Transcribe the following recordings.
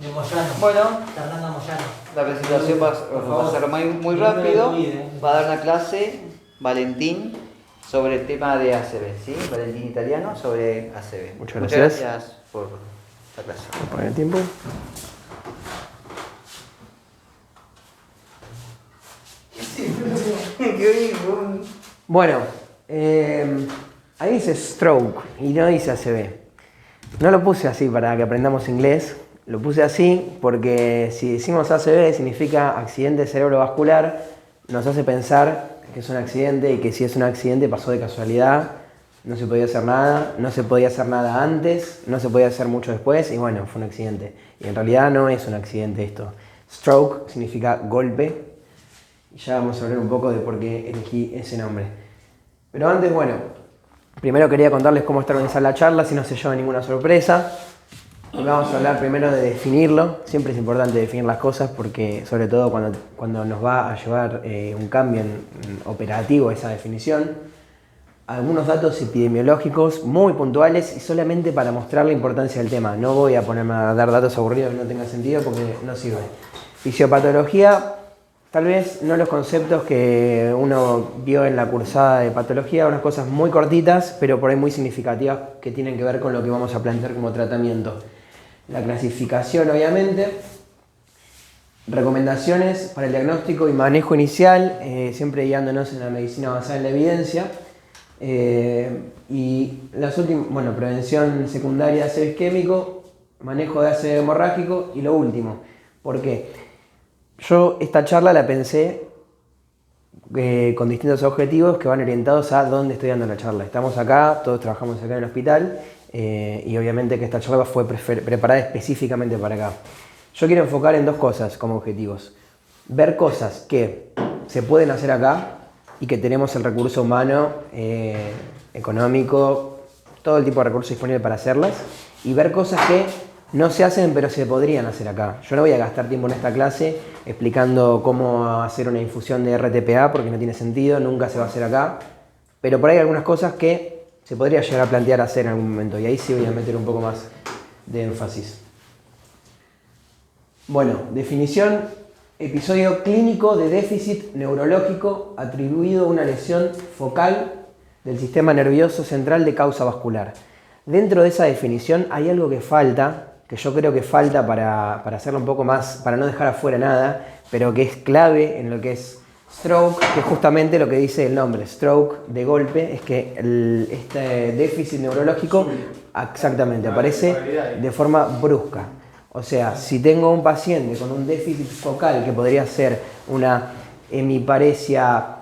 De Moyano. Bueno, Fernando Moyano. la presentación va a ser muy rápido. Va a dar una clase Valentín sobre el tema de ACV, ¿sí? Valentín Italiano sobre ACV. Muchas gracias. Gracias por la clase. Poner el tiempo. Bueno, ahí dice stroke y no dice ACV. No lo puse así para que aprendamos inglés, lo puse así porque si decimos ACV significa accidente cerebrovascular, nos hace pensar que es un accidente y que si es un accidente pasó de casualidad, no se podía hacer nada, no se podía hacer nada antes, no se podía hacer mucho después y bueno, fue un accidente. Y en realidad no es un accidente esto. Stroke significa golpe y ya vamos a hablar un poco de por qué elegí ese nombre. Pero antes, bueno, primero quería contarles cómo está organizada la charla, si no se lleva ninguna sorpresa. Hoy vamos a hablar primero de definirlo. Siempre es importante definir las cosas porque, sobre todo cuando nos va a llevar un cambio operativo esa definición. Algunos datos epidemiológicos muy puntuales y solamente para mostrar la importancia del tema. No voy a ponerme a dar datos aburridos que no tengan sentido porque no sirve. Fisiopatología. Tal vez no los conceptos que uno vio en la cursada de patología, unas cosas muy cortitas, pero por ahí muy significativas que tienen que ver con lo que vamos a plantear como tratamiento. La clasificación, obviamente. Recomendaciones para el diagnóstico y manejo inicial, siempre guiándonos en la medicina basada en la evidencia. Y las últimas, bueno, prevención secundaria de ACV isquémico, manejo de ACV hemorrágico y lo último. ¿Por qué? Yo esta charla la pensé con distintos objetivos que van orientados a dónde estoy dando la charla. Estamos acá, todos trabajamos acá en el hospital y obviamente que esta charla fue preparada específicamente para acá. Yo quiero enfocar en dos cosas como objetivos. Ver cosas que se pueden hacer acá y que tenemos el recurso humano, económico, todo el tipo de recursos disponibles para hacerlas. Y ver cosas que no se hacen, pero se podrían hacer acá. Yo no voy a gastar tiempo en esta clase explicando cómo hacer una infusión de RTPA porque no tiene sentido, nunca se va a hacer acá. Pero por ahí hay algunas cosas que se podría llegar a plantear hacer en algún momento y ahí sí voy a meter un poco más de énfasis. Bueno, definición: episodio clínico de déficit neurológico atribuido a una lesión focal del sistema nervioso central de causa vascular. Dentro de esa definición hay algo que falta, que yo creo que falta para hacerlo un poco más, para no dejar afuera nada, pero que es clave en lo que es stroke, que es justamente lo que dice el nombre, stroke, de golpe, es que este déficit neurológico exactamente aparece de forma brusca. O sea, si tengo un paciente con un déficit focal, que podría ser una hemiparesia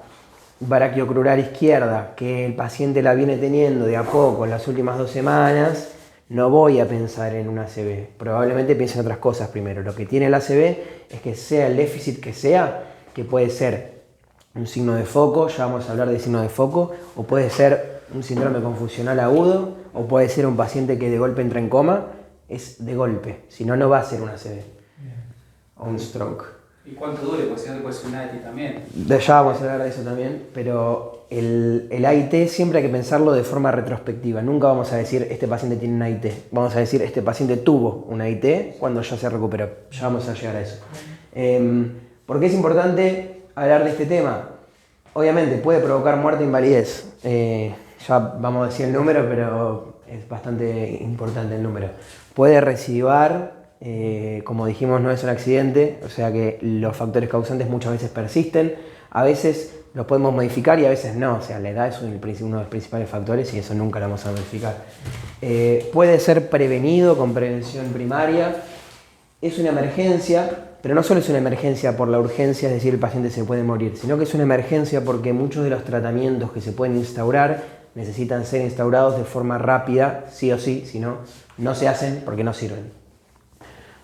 brachiocrural izquierda, que el paciente la viene teniendo de a poco en las últimas 2 semanas, no voy a pensar en un ACV. Probablemente piense en otras cosas primero. Lo que tiene el ACV es que sea el déficit que sea, que puede ser un signo de foco, ya vamos a hablar de signo de foco, o puede ser un síndrome confusional agudo, o puede ser un paciente que de golpe entra en coma, es de golpe, si no, no va a ser un ACV o un stroke. ¿Y cuánto dure? Pues si no, puede ser un AIT también. Ya vamos a hablar de eso también, pero el AIT siempre hay que pensarlo de forma retrospectiva. Nunca vamos a decir este paciente tiene un AIT. Vamos a decir este paciente tuvo un AIT cuando ya se recuperó. Ya vamos a llegar a eso. ¿Por qué es importante hablar de este tema? Obviamente puede provocar muerte e invalidez. Ya vamos a decir el número, pero es bastante importante el número. Puede recidivar. Como dijimos, no es un accidente, o sea que los factores causantes muchas veces persisten, a veces los podemos modificar y a veces no, o sea, la edad es uno de los principales factores y eso nunca lo vamos a modificar. Puede ser prevenido con prevención primaria, es una emergencia, pero no solo es una emergencia por la urgencia, es decir, el paciente se puede morir, sino que es una emergencia porque muchos de los tratamientos que se pueden instaurar necesitan ser instaurados de forma rápida, sí o sí, si no, no se hacen porque no sirven.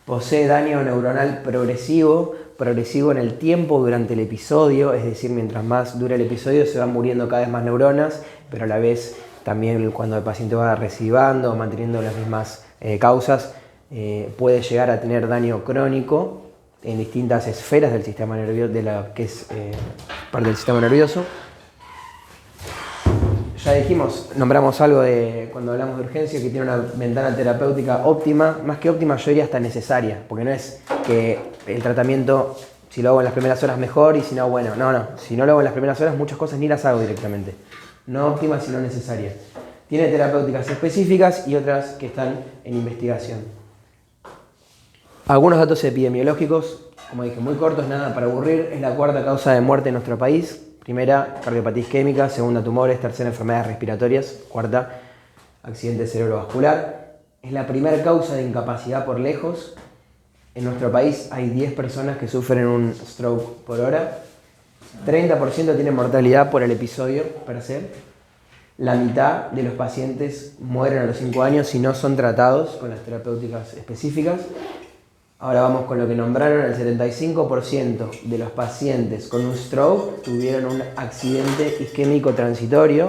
Posee daño neuronal progresivo en el tiempo durante el episodio, es decir, mientras más dura el episodio se van muriendo cada vez más neuronas, pero a la vez también cuando el paciente va recidivando o manteniendo las mismas causas, puede llegar a tener daño crónico en distintas esferas del sistema nervioso, de la que es parte del sistema nervioso. Ya dijimos, nombramos algo de cuando hablamos de urgencia que tiene una ventana terapéutica óptima, más que óptima yo diría hasta necesaria, porque no es que el tratamiento, si lo hago en las primeras horas mejor y si no, bueno, no, si no lo hago en las primeras horas muchas cosas ni las hago directamente, no óptima sino necesaria. Tiene terapéuticas específicas y otras que están en investigación. Algunos datos epidemiológicos, como dije, muy cortos, nada para aburrir, es la cuarta causa de muerte en nuestro país. Primera, cardiopatía isquémica, segunda, tumores, tercera, enfermedades respiratorias, cuarta, accidente cerebrovascular. Es la primera causa de incapacidad por lejos. En nuestro país hay 10 personas que sufren un stroke por hora. 30% tienen mortalidad por el episodio per se. La mitad de los pacientes mueren a los 5 años si no son tratados con las terapéuticas específicas. Ahora vamos con lo que nombraron, el 75% de los pacientes con un stroke tuvieron un accidente isquémico transitorio,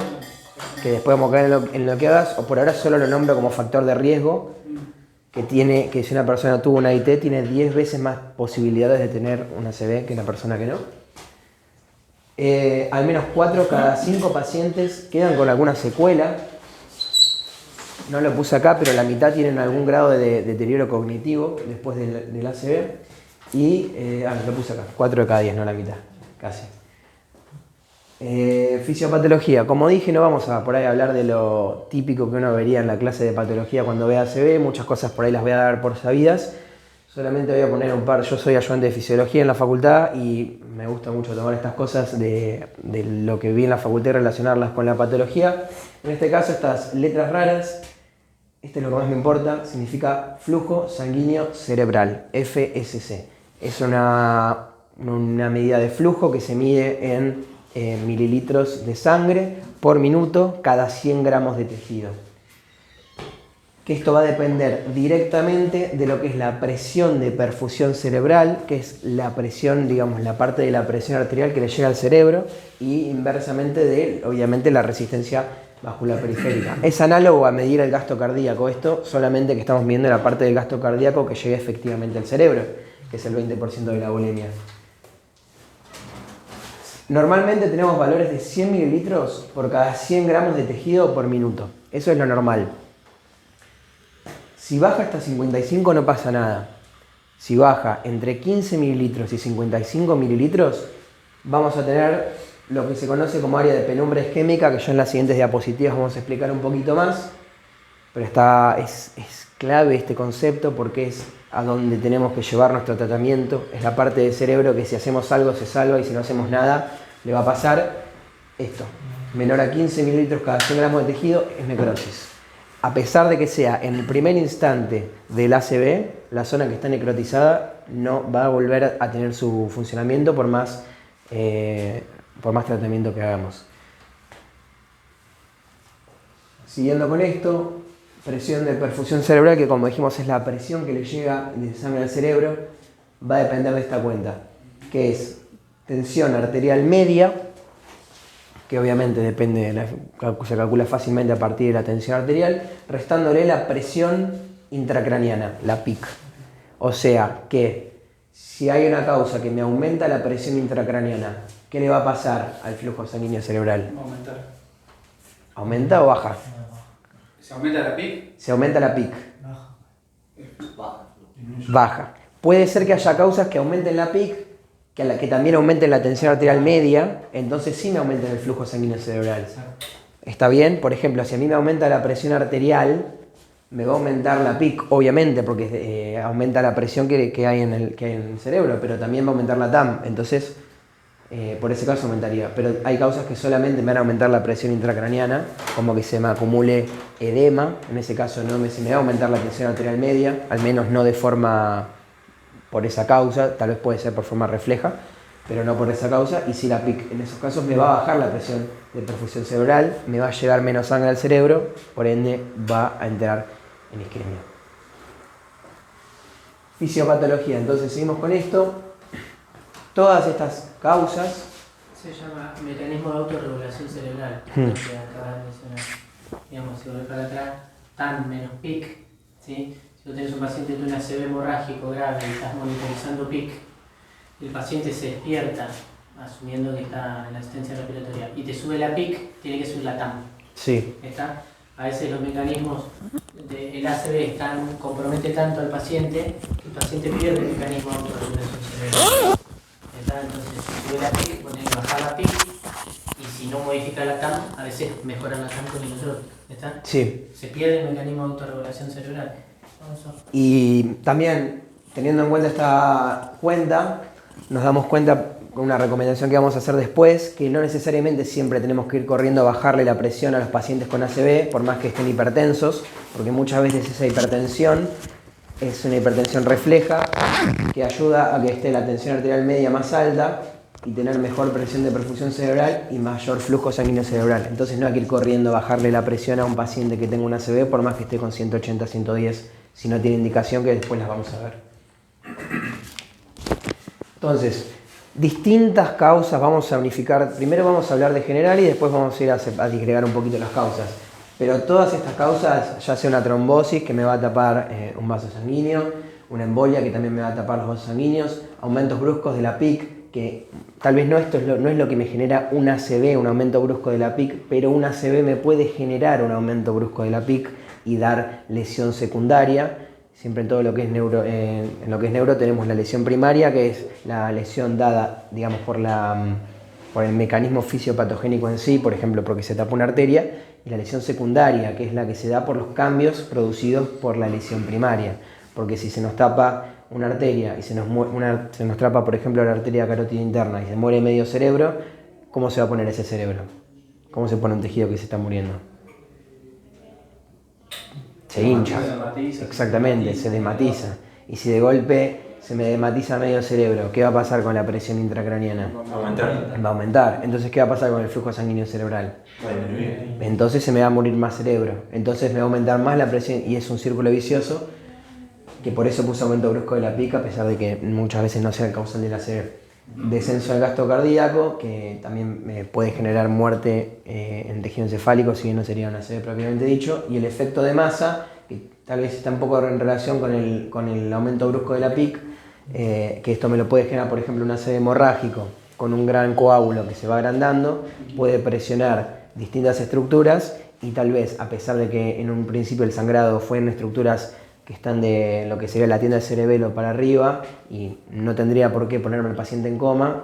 que después vamos a caer en lo que hagas, o por ahora solo lo nombro como factor de riesgo, que si una persona tuvo una IT tiene 10 veces más posibilidades de tener una ACV que una persona que no. Al menos 4 cada 5 pacientes quedan con alguna secuela. No lo puse acá, pero la mitad tienen algún grado de deterioro cognitivo después del ACV. Y, lo puse acá, 4 de cada 10, no la mitad, casi. Fisiopatología. Como dije, no vamos a por ahí hablar de lo típico que uno vería en la clase de patología cuando ve ACV. Muchas cosas por ahí las voy a dar por sabidas. Solamente voy a poner un par. Yo soy ayudante de fisiología en la facultad y me gusta mucho tomar estas cosas de lo que vi en la facultad y relacionarlas con la patología. En este caso, estas letras raras. Este es lo que más me importa, significa flujo sanguíneo cerebral, FSC. Es una medida de flujo que se mide en mililitros de sangre por minuto cada 100 gramos de tejido. Que esto va a depender directamente de lo que es la presión de perfusión cerebral, que es la presión, digamos, la parte de la presión arterial que le llega al cerebro, y inversamente de, obviamente, la resistencia vascular periférica. Es análogo a medir el gasto cardíaco, esto solamente que estamos viendo la parte del gasto cardíaco que llega efectivamente al cerebro, que es el 20% de la volemia. Normalmente tenemos valores de 100 mililitros por cada 100 gramos de tejido por minuto. Eso es lo normal. Si baja hasta 55 no pasa nada. Si baja entre 15 mililitros y 55 mililitros, vamos a tener lo que se conoce como área de penumbra isquémica, que ya en las siguientes diapositivas vamos a explicar un poquito más. Pero es clave este concepto porque es a donde tenemos que llevar nuestro tratamiento. Es la parte del cerebro que si hacemos algo se salva y si no hacemos nada le va a pasar esto. Menor a 15 mililitros cada 100 gramos de tejido es necrosis. A pesar de que sea en el primer instante del ACV, la zona que está necrotizada no va a volver a tener su funcionamiento por más tratamiento que hagamos. Siguiendo con esto, presión de perfusión cerebral, que como dijimos es la presión que le llega de sangre al cerebro, va a depender de esta cuenta, que es tensión arterial media, que obviamente depende, se calcula fácilmente a partir de la tensión arterial, restándole la presión intracraniana, la PIC. O sea que si hay una causa que me aumenta la presión intracraniana, ¿qué le va a pasar al flujo sanguíneo cerebral? Va a aumentar. ¿Aumenta o baja? ¿Se aumenta la PIC? Se aumenta la PIC. Baja. Puede ser que haya causas que aumenten la PIC, que también aumenten la tensión arterial media, entonces sí me aumenten el flujo sanguíneo cerebral. ¿Está bien? Por ejemplo, si a mí me aumenta la presión arterial, me va a aumentar la PIC, obviamente, porque aumenta la presión que hay en el cerebro, pero también va a aumentar la TAM. Entonces, por ese caso aumentaría. Pero hay causas que solamente me van a aumentar la presión intracraniana, como que se me acumule edema. En ese caso se me va a aumentar la tensión arterial media, al menos no de forma por esa causa, tal vez puede ser por forma refleja, pero no por esa causa. Y si la PIC en esos casos me va a bajar la presión de perfusión cerebral, me va a llegar menos sangre al cerebro, por ende va a entrar en isquemia. Fisiopatología, entonces seguimos con esto. Todas estas causas se llama mecanismo de autorregulación cerebral, lo que acabas de mencionar. Digamos, si volvés para atrás, tan menos PIC, ¿sí? Si tú tenés un paciente que tiene un ACV hemorrágico grave y estás monitorizando PIC, el paciente se despierta, asumiendo que está en la asistencia respiratoria, y te sube la PIC, tiene que subir la TAM. Sí. ¿Está? A veces los mecanismos del ACV compromete tanto al paciente que el paciente pierde el mecanismo de autorregulación cerebral. ¿Está? Entonces, si sube la PIC, vos tenés que bajar la PIC, y si no modifica la TAM, a veces mejora la TAM con el otro. ¿Está? Sí. Se pierde el mecanismo de autorregulación cerebral. Y también, teniendo en cuenta esta cuenta, nos damos cuenta con una recomendación que vamos a hacer después, que no necesariamente siempre tenemos que ir corriendo a bajarle la presión a los pacientes con ACV, por más que estén hipertensos, porque muchas veces esa hipertensión es una hipertensión refleja que ayuda a que esté la tensión arterial media más alta y tener mejor presión de perfusión cerebral y mayor flujo sanguíneo cerebral. Entonces no hay que ir corriendo a bajarle la presión a un paciente que tenga un ACV, por más que esté con 180, 110, si no tiene indicación, que después las vamos a ver. Entonces, distintas causas, vamos a unificar, primero vamos a hablar de general y después vamos a ir a disgregar un poquito las causas. Pero todas estas causas, ya sea una trombosis que me va a tapar un vaso sanguíneo, una embolia que también me va a tapar los vasos sanguíneos, aumentos bruscos de la PIC, que tal vez no es lo que me genera un ACV, un aumento brusco de la PIC, pero un ACV me puede generar un aumento brusco de la PIC y dar lesión secundaria. Siempre en todo lo que es neuro, tenemos la lesión primaria, que es la lesión dada, digamos, por el mecanismo fisiopatogénico en sí, por ejemplo, porque se tapa una arteria, y la lesión secundaria, que es la que se da por los cambios producidos por la lesión primaria. Porque si se nos tapa una arteria y se nos tapa, por ejemplo, la arteria carótida interna y se muere medio cerebro, ¿cómo se va a poner ese cerebro? ¿Cómo se pone un tejido que se está muriendo? Se hincha. Exactamente, se desmatiza. Y si de golpe se me desmatiza medio cerebro, ¿qué va a pasar con la presión intracraniana? Va a aumentar. Entonces, ¿qué va a pasar con el flujo sanguíneo cerebral? Entonces se me va a morir más cerebro. Entonces me va a aumentar más la presión y es un círculo vicioso, que por eso puse aumento brusco de la PIC, a pesar de que muchas veces no sea el causal del ACV. Descenso del gasto cardíaco, que también puede generar muerte en tejido encefálico, si bien no sería un ACV propiamente dicho, y el efecto de masa, que tal vez está un poco en relación con el aumento brusco de la PIC, que esto me lo puede generar, por ejemplo, un ACV hemorrágico con un gran coágulo que se va agrandando, puede presionar distintas estructuras y tal vez, a pesar de que en un principio el sangrado fue en estructuras que están de lo que sería la tienda del cerebelo para arriba y no tendría por qué ponerme al paciente en coma,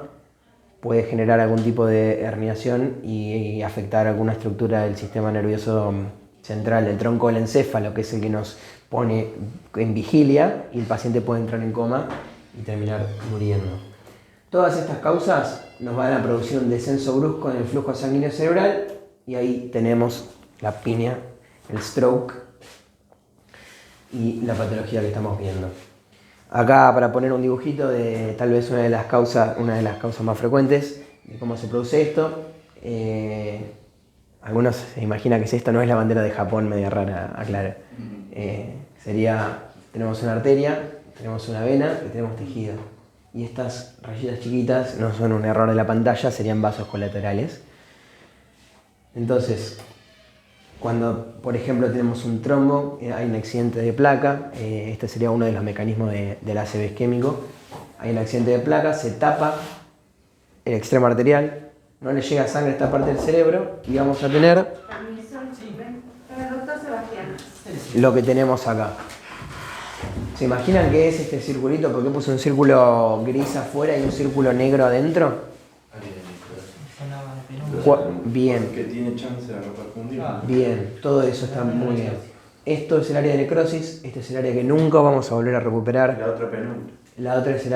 puede generar algún tipo de herniación y afectar alguna estructura del sistema nervioso central, del tronco del encéfalo, que es el que nos pone en vigilia, y el paciente puede entrar en coma y terminar muriendo. Todas estas causas nos van a producir un descenso brusco en el flujo sanguíneo cerebral y ahí tenemos la piña, el stroke y la patología que estamos viendo. Acá, para poner un dibujito de tal vez una de las causas más frecuentes de cómo se produce esto. Algunos se imaginan que esto no es la bandera de Japón, media rara, aclara. Tenemos una arteria, tenemos una vena y tenemos tejido. Y estas rayitas chiquitas no son un error de la pantalla, serían vasos colaterales. Entonces, cuando, por ejemplo, tenemos un trombo, hay un accidente de placa, este sería uno de los mecanismos del ACV isquémico. Hay un accidente de placa, se tapa el extremo arterial, no le llega sangre a esta parte del cerebro y vamos a tener lo que tenemos acá. ¿Se imaginan qué es este circulito? ¿Por qué puse un círculo gris afuera y un círculo negro adentro? Bien. Que tiene chance de reperfundir. Bien, todo eso está muy bien. Esto es el área de necrosis, este es el área que nunca vamos a volver a recuperar. La otra penumbra. La otra es el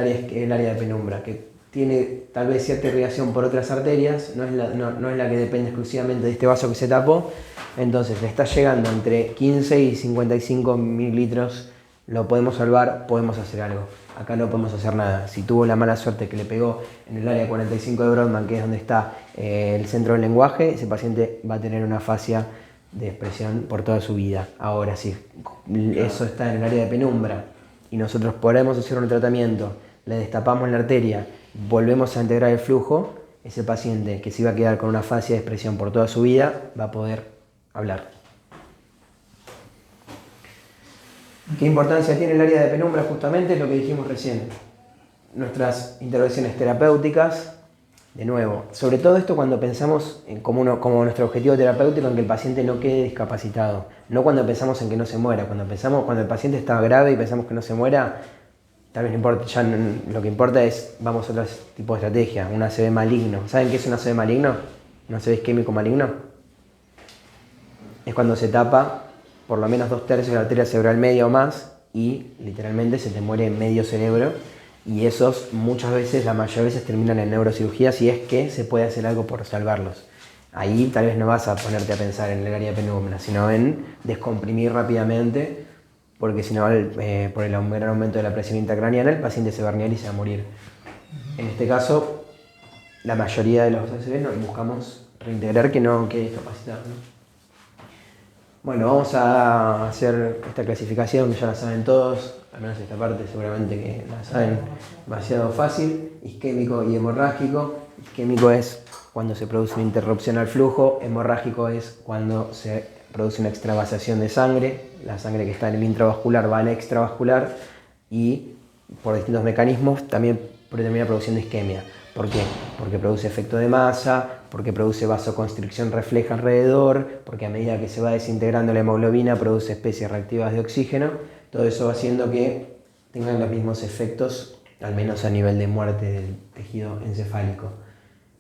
área de penumbra, que tiene tal vez cierta irrigación por otras arterias, no es la que depende exclusivamente de este vaso que se tapó. Entonces le está llegando entre 15 y 55 mililitros, lo podemos salvar, podemos hacer algo. Acá no podemos hacer nada. Si tuvo la mala suerte que le pegó en el área 45 de Brodmann, que es donde está el centro del lenguaje, ese paciente va a tener una fascia de expresión por toda su vida. Ahora, si eso está en el área de penumbra y nosotros podemos hacer un tratamiento, le destapamos la arteria, volvemos a integrar el flujo, ese paciente que se iba a quedar con una fascia de expresión por toda su vida va a poder hablar. ¿Qué importancia tiene el área de penumbra? Justamente lo que dijimos recién. Nuestras intervenciones terapéuticas De nuevo, sobre todo esto cuando pensamos en como nuestro objetivo terapéutico en que el paciente no quede discapacitado, no cuando pensamos en que no se muera, cuando el paciente está grave y pensamos que no se muera, tal vez no importa, lo que importa es, vamos a otro tipo de estrategia, un ACV maligno. ¿Saben qué es un ACV maligno? ¿Un ACV isquémico maligno? Es cuando se tapa por lo menos 2/3 de la arteria cerebral media o más y literalmente se te muere medio cerebro. Y esos muchas veces, la mayoría de veces terminan en neurocirugía si es que se puede hacer algo por salvarlos. Ahí tal vez no vas a ponerte a pensar en el área penúmena, sino en descomprimir rápidamente, porque si no, por el gran aumento de la presión intracraneana, el paciente se va a herniar y se va a morir. En este caso, la mayoría de los ACV nos buscamos reintegrar que no quede discapacitado, ¿no? Bueno, vamos a hacer esta clasificación que ya la saben todos, al menos esta parte seguramente que la saben demasiado fácil. Isquémico y hemorrágico. Isquémico es cuando se produce una interrupción al flujo, hemorrágico es cuando se produce una extravasación de sangre, la sangre que está en el intravascular va al extravascular y por distintos mecanismos también termina produciendo isquemia. ¿Por qué? Porque produce efecto de masa, porque produce vasoconstricción refleja alrededor, porque a medida que se va desintegrando la hemoglobina produce especies reactivas de oxígeno. Todo eso va haciendo que tengan los mismos efectos, al menos a nivel de muerte del tejido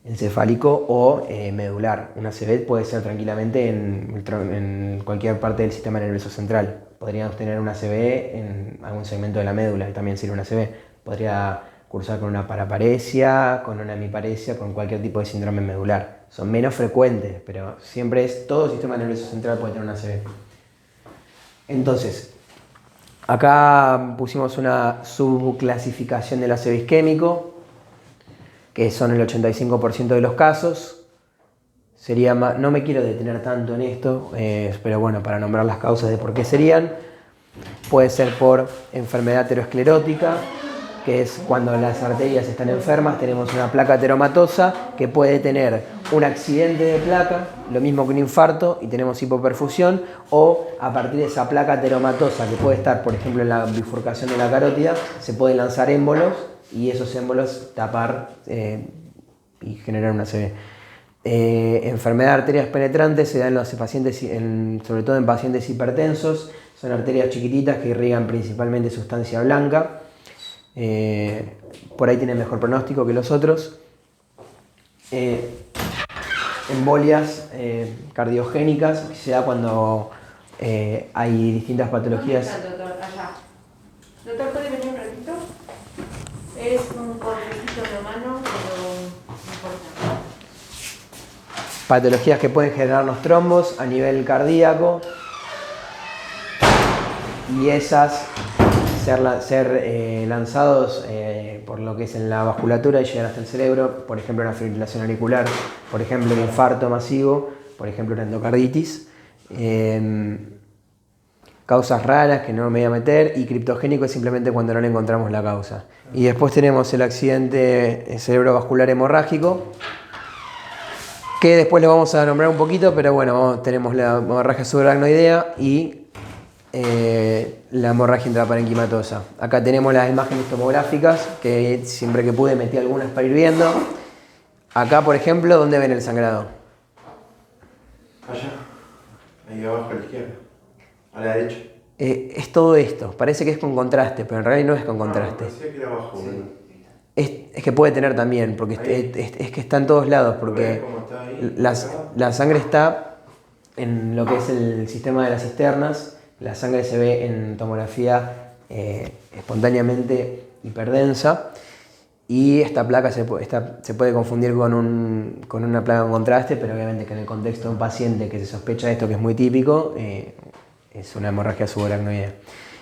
encefálico o medular. Una ACV puede ser tranquilamente en cualquier parte del sistema nervioso central. Podríamos tener una ACV en algún segmento de la médula, que también sirve una ACV. Podría cursar con una paraparesia, con una hemiparesia, con cualquier tipo de síndrome medular. Son menos frecuentes, pero siempre todo sistema nervioso central puede tener una ACV. Entonces, acá pusimos una subclasificación del ACV isquémico, que son el 85% de los casos. No me quiero detener tanto en esto, pero bueno, para nombrar las causas de por qué serían. Puede ser por enfermedad aterosclerótica, que es cuando las arterias están enfermas, tenemos una placa ateromatosa que puede tener un accidente de placa, lo mismo que un infarto, y tenemos hipoperfusión, o a partir de esa placa ateromatosa que puede estar, por ejemplo, en la bifurcación de la carótida, se pueden lanzar émbolos y esos émbolos tapar y generar una ACV. Enfermedad de arterias penetrantes se da en los pacientes, sobre todo en pacientes hipertensos, son arterias chiquititas que irrigan principalmente sustancia blanca. Por ahí tienen mejor pronóstico que los otros. Embolias cardiogénicas, que se da cuando hay distintas patologías. ¿Dónde está el doctor? Allá. Doctor, ¿puede venir un ratito? Es un correjito romano, pero no importa. Patologías que pueden generarnos trombos a nivel cardíaco y esas ser lanzados por lo que es en la vasculatura y llegar hasta el cerebro, por ejemplo una fibrilación auricular, por ejemplo un infarto masivo, por ejemplo una endocarditis. Causas raras que no me voy a meter, y criptogénico es simplemente cuando no le encontramos la causa. Y después tenemos el accidente cerebrovascular hemorrágico, que después lo vamos a nombrar un poquito, pero bueno, tenemos la hemorragia subaracnoidea y la hemorragia intraparenquimatosa. Acá tenemos las imágenes tomográficas, que siempre que pude metí algunas para ir viendo. Acá, por ejemplo, ¿dónde ven el sangrado? Allá, ahí abajo a la izquierda, a la derecha. Es todo esto, parece que es con contraste, pero en realidad no es con contraste. Parecía que era abajo. Sí. Es que puede tener también, porque es que está en todos lados, porque la sangre está en lo que es el sistema de las cisternas. La sangre se ve en tomografía espontáneamente hiperdensa, y esta placa se puede confundir con una placa con contraste, pero obviamente que en el contexto de un paciente que se sospecha de esto, que es muy típico, es una hemorragia subaracnoidea.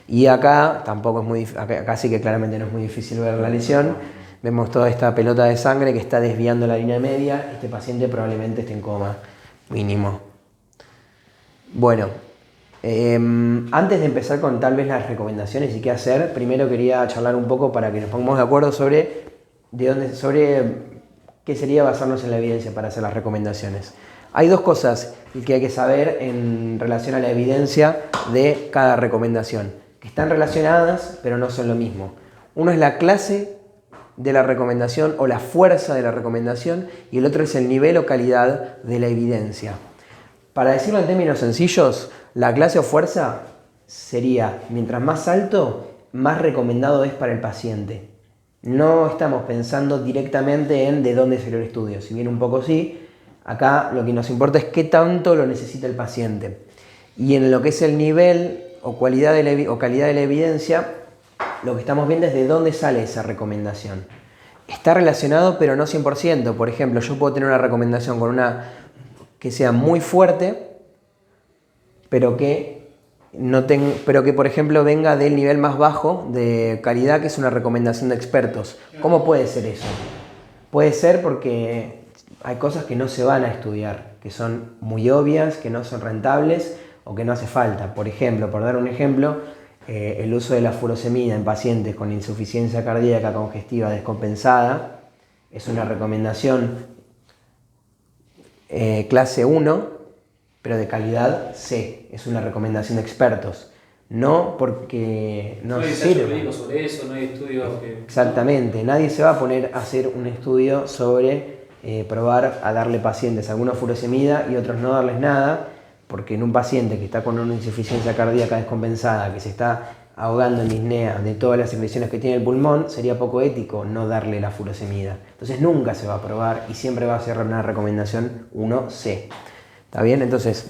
Y acá acá sí que claramente no es muy difícil ver la lesión. Vemos toda esta pelota de sangre que está desviando la línea media. Este paciente probablemente esté en coma mínimo. Bueno, antes de empezar con tal vez las recomendaciones y qué hacer, primero quería charlar un poco para que nos pongamos de acuerdo sobre qué sería basarnos en la evidencia para hacer las recomendaciones. Hay dos cosas que hay que saber en relación a la evidencia de cada recomendación, que están relacionadas pero no son lo mismo. Uno es la clase de la recomendación o la fuerza de la recomendación, y el otro es el nivel o calidad de la evidencia. Para decirlo en términos sencillos, la clase o fuerza sería, mientras más alto, más recomendado es para el paciente. No estamos pensando directamente en de dónde salió el estudio, si bien un poco sí. Acá lo que nos importa es qué tanto lo necesita el paciente. Y en lo que es el nivel o calidad de la evidencia, lo que estamos viendo es de dónde sale esa recomendación. Está relacionado, pero no 100%. Por ejemplo, yo puedo tener una recomendación con una que sea muy fuerte, pero que por ejemplo venga del nivel más bajo de calidad, que es una recomendación de expertos. ¿Cómo puede ser eso? Puede ser porque hay cosas que no se van a estudiar, que son muy obvias, que no son rentables o que no hace falta. Por ejemplo, por dar un ejemplo, el uso de la furosemida en pacientes con insuficiencia cardíaca congestiva descompensada es una recomendación clase 1, pero de calidad C. Es una recomendación de expertos. No porque no hay sirve. ensayos clínicos sobre eso, no hay estudios que... Exactamente. Nadie se va a poner a hacer un estudio sobre probar a darle pacientes algunos furosemida y otros no darles nada, porque en un paciente que está con una insuficiencia cardíaca descompensada, que se está ahogando en disnea de todas las secreciones que tiene el pulmón, sería poco ético no darle la furosemida. Entonces nunca se va a probar y siempre va a ser una recomendación 1C. ¿Está bien? Entonces,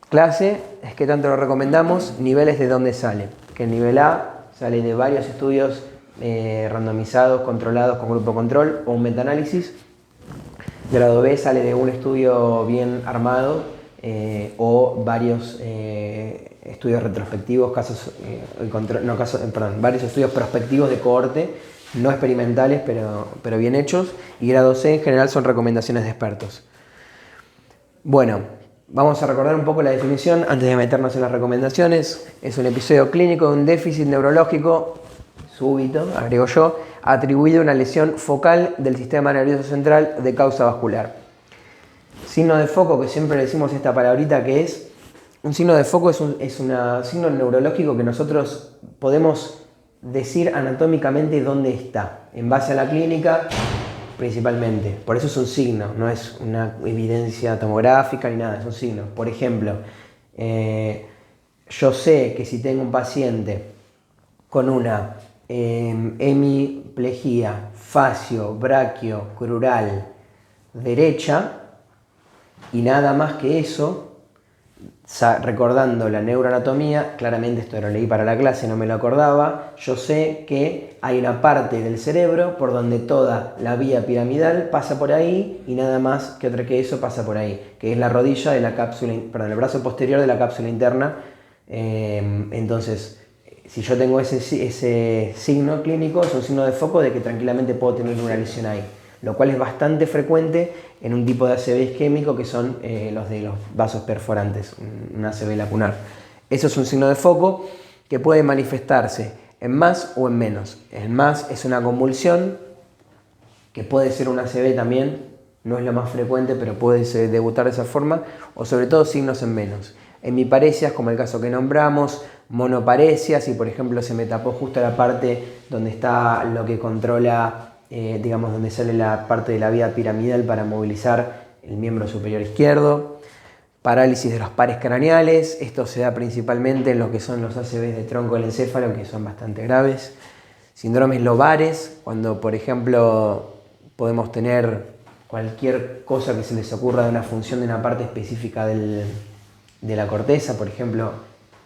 clase es que tanto lo recomendamos, niveles de dónde sale. Que el nivel A sale de varios estudios randomizados, controlados con grupo control o un metaanálisis. Grado B sale de un estudio bien armado o varios estudios retrospectivos, varios estudios prospectivos de cohorte, no experimentales, pero bien hechos. Y grado C en general son recomendaciones de expertos. Bueno, vamos a recordar un poco la definición antes de meternos en las recomendaciones. Es un episodio clínico de un déficit neurológico súbito, agrego yo, atribuido a una lesión focal del sistema nervioso central de causa vascular. Signo de foco, que siempre le decimos esta palabrita, que es un signo de foco, es un signo neurológico que nosotros podemos decir anatómicamente dónde está, en base a la clínica principalmente. Por eso es un signo, no es una evidencia tomográfica ni nada, es un signo. Por ejemplo, yo sé que si tengo un paciente con una hemiplegia facio-braquio-crural derecha y nada más que eso, recordando la neuroanatomía, claramente esto lo leí para la clase, no me lo acordaba, yo sé que hay una parte del cerebro por donde toda la vía piramidal pasa por ahí y nada más que otra que eso pasa por ahí, que es la rodilla de la cápsula, perdón, el brazo posterior de la cápsula interna. Entonces, si yo tengo ese signo clínico, es un signo de foco de que tranquilamente puedo tener una lesión ahí, lo cual es bastante frecuente en un tipo de ACV isquémico que son los de los vasos perforantes, un ACV lacunar. Eso es un signo de foco que puede manifestarse en más o en menos. En más es una convulsión, que puede ser un ACV también, no es lo más frecuente, pero puede debutar de esa forma, o sobre todo signos en menos. Hemiparesias, como el caso que nombramos, monoparesias, y por ejemplo se me tapó justo la parte donde está lo que controla, donde sale la parte de la vía piramidal para movilizar el miembro superior izquierdo. Parálisis de los pares craneales, esto se da principalmente en lo que son los ACVs de tronco del encéfalo, que son bastante graves. Síndromes lobares, cuando por ejemplo podemos tener cualquier cosa que se les ocurra de una función de una parte específica de la corteza, por ejemplo,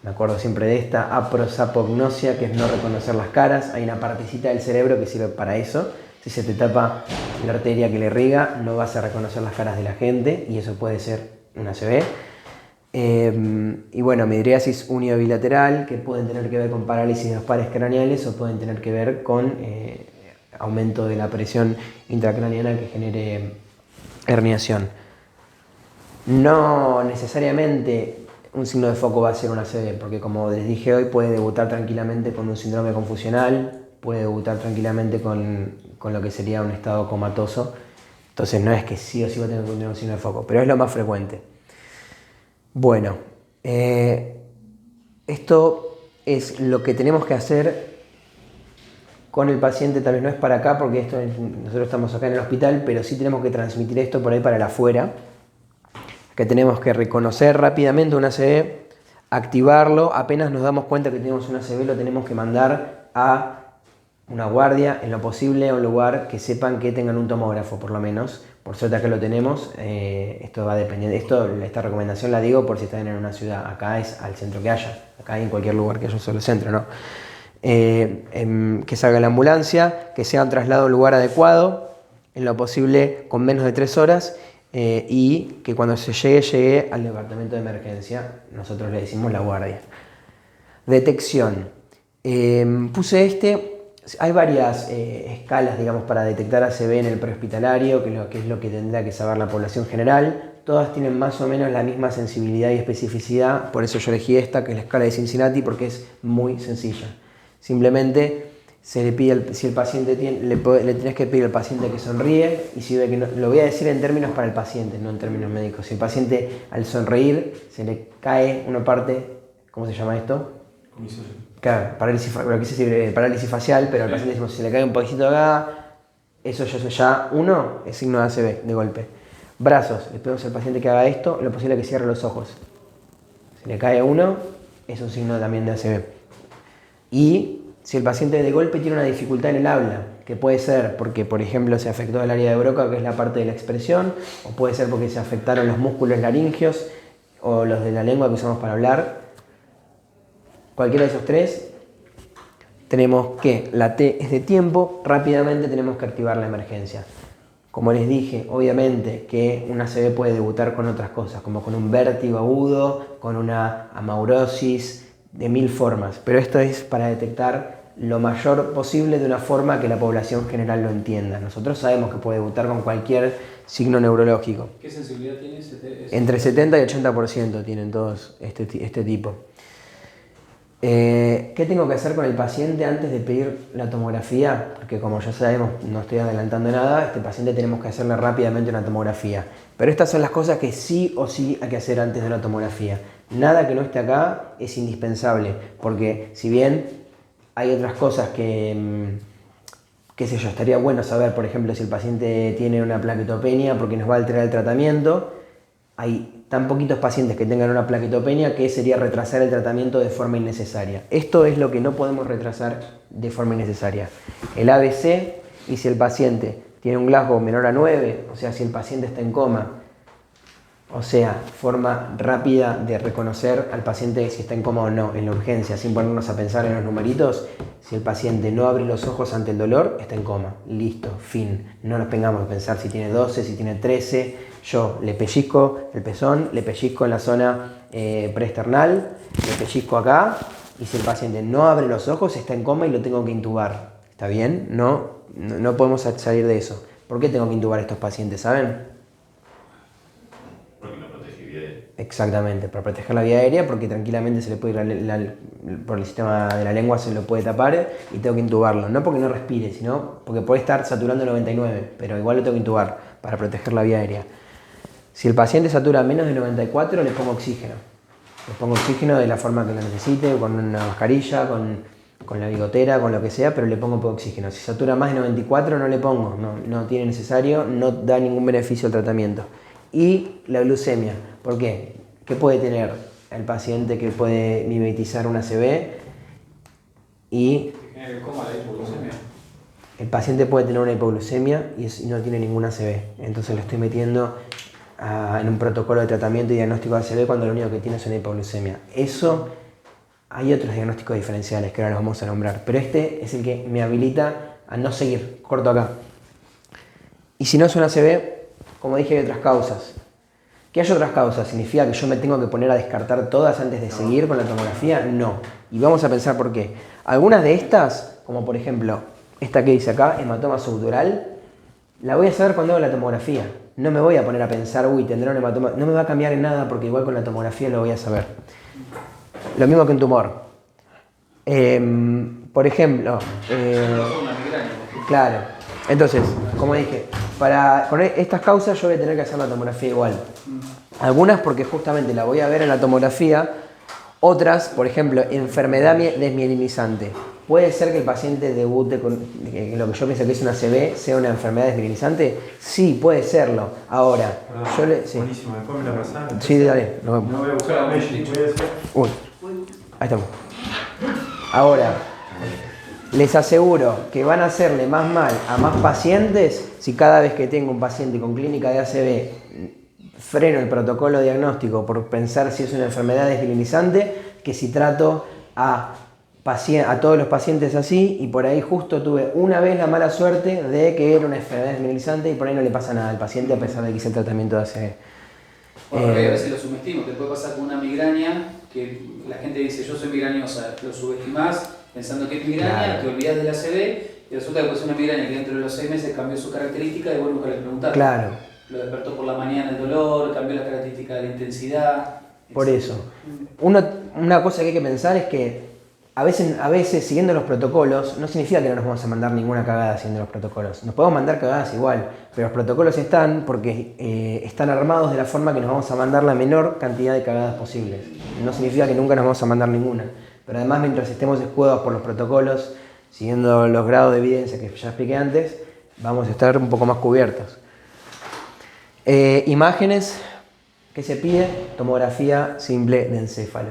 me acuerdo siempre de esta, aprosapognosia, que es no reconocer las caras. Hay una partecita del cerebro que sirve para eso. Si se te tapa la arteria que le irriga, no vas a reconocer las caras de la gente y eso puede ser una ACV. Y bueno, midriasis uniobilateral, que pueden tener que ver con parálisis de los pares craneales o pueden tener que ver con aumento de la presión intracraneana que genere herniación. No necesariamente un signo de foco va a ser una ACV, porque como les dije hoy, puede debutar tranquilamente con un síndrome confusional, puede debutar tranquilamente con lo que sería un estado comatoso. Entonces no es que sí o sí va a tener un signo de foco, pero es lo más frecuente. Bueno, esto es lo que tenemos que hacer con el paciente, tal vez no es para acá, porque nosotros estamos acá en el hospital, pero sí tenemos que transmitir esto por ahí para el afuera, que tenemos que reconocer rápidamente un ACV, activarlo, apenas nos damos cuenta que tenemos un ACV, lo tenemos que mandar a una guardia, en lo posible a un lugar que sepan que tengan un tomógrafo, por lo menos. Por suerte acá lo tenemos, esto va dependiendo, esta recomendación la digo por si están en una ciudad, acá es al centro que haya, acá hay en cualquier lugar que haya un solo centro, ¿no? Que salga la ambulancia, que sea un traslado a un lugar adecuado, en lo posible con menos de 3 horas, y que cuando se llegue al departamento de emergencia, nosotros le decimos la guardia. Detección. Puse hay varias escalas, digamos, para detectar ACV en el prehospitalario, que es lo que tendrá que saber la población general. Todas tienen más o menos la misma sensibilidad y especificidad, por eso yo elegí esta, que es la escala de Cincinnati, porque es muy sencilla. Simplemente se le pide, si el paciente le tenés que pedir al paciente que sonríe, y si ve que no, lo voy a decir en términos para el paciente, no en términos médicos. Si el paciente al sonreír se le cae una parte, ¿cómo se llama esto? Claro, parálisis facial, pero al paciente decimos, si se le cae un poquito acá, eso ya uno es signo de ACV, de golpe. Brazos, le pedimos al paciente que haga esto, lo posible que cierre los ojos. Si le cae uno, es un signo también de ACV. Y si el paciente de golpe tiene una dificultad en el habla, que puede ser porque, por ejemplo, se afectó el área de Broca, que es la parte de la expresión, o puede ser porque se afectaron los músculos laringeos o los de la lengua que usamos para hablar, cualquiera de esos tres, tenemos que, la T es de tiempo, rápidamente tenemos que activar la emergencia. Como les dije, obviamente que un ACV puede debutar con otras cosas, como con un vértigo agudo, con una amaurosis, de 1000 formas, pero esto es para detectar lo mayor posible de una forma que la población general lo entienda. Nosotros sabemos que puede debutar con cualquier signo neurológico. ¿Qué sensibilidad tiene Entre 70 y 80% tienen todos este tipo. ¿Qué tengo que hacer con el paciente antes de pedir la tomografía? Porque como ya sabemos, no estoy adelantando nada, este paciente tenemos que hacerle rápidamente una tomografía. Pero estas son las cosas que sí o sí hay que hacer antes de una tomografía. Nada que no esté acá es indispensable, porque si bien hay otras cosas que, qué sé yo, estaría bueno saber, por ejemplo, si el paciente tiene una plaquetopenia porque nos va a alterar el tratamiento, hay tan poquitos pacientes que tengan una plaquetopenia que sería retrasar el tratamiento de forma innecesaria. Esto es lo que no podemos retrasar de forma innecesaria. El ABC, y si el paciente tiene un Glasgow menor a 9, o sea, si el paciente está en coma, o sea, forma rápida de reconocer al paciente si está en coma o no en la urgencia, sin ponernos a pensar en los numeritos. Si el paciente no abre los ojos ante el dolor, está en coma. Listo, fin. No nos tengamos que pensar si tiene 12, si tiene 13. Yo le pellizco el pezón, le pellizco en la zona preesternal, le pellizco acá, y si el paciente no abre los ojos, está en coma y lo tengo que intubar. ¿Está bien? No podemos salir de eso. ¿Por qué tengo que intubar a estos pacientes, saben? Porque no protege vía aérea. Exactamente, para proteger la vía aérea, porque tranquilamente se le puede ir por el sistema de la lengua, se lo puede tapar y tengo que intubarlo. No porque no respire, sino porque puede estar saturando 99, pero igual lo tengo que intubar para proteger la vía aérea. Si el paciente satura menos de 94, le pongo oxígeno. Le pongo oxígeno de la forma que lo necesite, con una mascarilla, con la bigotera, con lo que sea, pero le pongo poco oxígeno. Si satura más de 94, no le pongo, no tiene necesario, no da ningún beneficio al tratamiento. Y la glucemia, ¿por qué? ¿Qué puede tener el paciente que puede mimetizar una ACV? Y el paciente puede tener una hipoglucemia y no tiene ninguna ACV. Entonces lo estoy metiendo en un protocolo de tratamiento y diagnóstico de ACV cuando lo único que tiene es una hipoglucemia. Eso, hay otros diagnósticos diferenciales que ahora los vamos a nombrar, pero este es el que me habilita a no seguir, corto acá. Y si no es una ACV, como dije, hay otras causas. ¿Que hay otras causas? ¿Significa que yo me tengo que poner a descartar todas antes de seguir con la tomografía? No. Y vamos a pensar por qué. Algunas de estas, como por ejemplo esta que dice acá, hematoma subdural, la voy a saber cuando hago la tomografía. No me voy a poner a pensar, uy, tendrá un hematoma. No me va a cambiar en nada porque igual con la tomografía lo voy a saber. Lo mismo que un tumor. Por ejemplo, claro. Entonces, como dije, con estas causas yo voy a tener que hacer la tomografía igual. Algunas porque justamente la voy a ver en la tomografía, otras, por ejemplo, enfermedad desmielinizante. ¿Puede ser que el paciente debute con lo que yo pienso que es una ACV, sea una enfermedad desmineralizante? Sí, puede serlo. Ahora, yo le... Sí. Buenísimo, después me la pasaron. Sí, dale. No voy a buscar a Messi, voy a hacer. Uy, ahí estamos. Ahora, les aseguro que van a hacerle más mal a más pacientes si cada vez que tengo un paciente con clínica de ACV freno el protocolo diagnóstico por pensar si es una enfermedad desmineralizante que si trato a todos los pacientes así y por ahí justo tuve una vez la mala suerte de que era una enfermedad desmineralizante y por ahí no le pasa nada al paciente a pesar de que hice el tratamiento de ACV. Bueno, a veces lo subestimo, te puede pasar con una migraña que la gente dice yo soy migrañosa, lo subestimás pensando que es migraña, Claro. te olvidás de la ACV y resulta que puede ser una migraña que dentro de los 6 meses cambió su característica y vos nunca le preguntaste. Claro, Lo despertó por la mañana el dolor, cambió la característica de la intensidad. por etc. eso. Una cosa que hay que pensar es que a veces siguiendo los protocolos no significa que no nos vamos a mandar ninguna cagada siguiendo los protocolos. Nos podemos mandar cagadas igual, pero los protocolos están porque están armados de la forma que nos vamos a mandar la menor cantidad de cagadas posibles. No significa que nunca nos vamos a mandar ninguna. Pero además, mientras estemos escudados por los protocolos, siguiendo los grados de evidencia que ya expliqué antes, vamos a estar un poco más cubiertos. Imágenes que se pide, tomografía simple de encéfalo.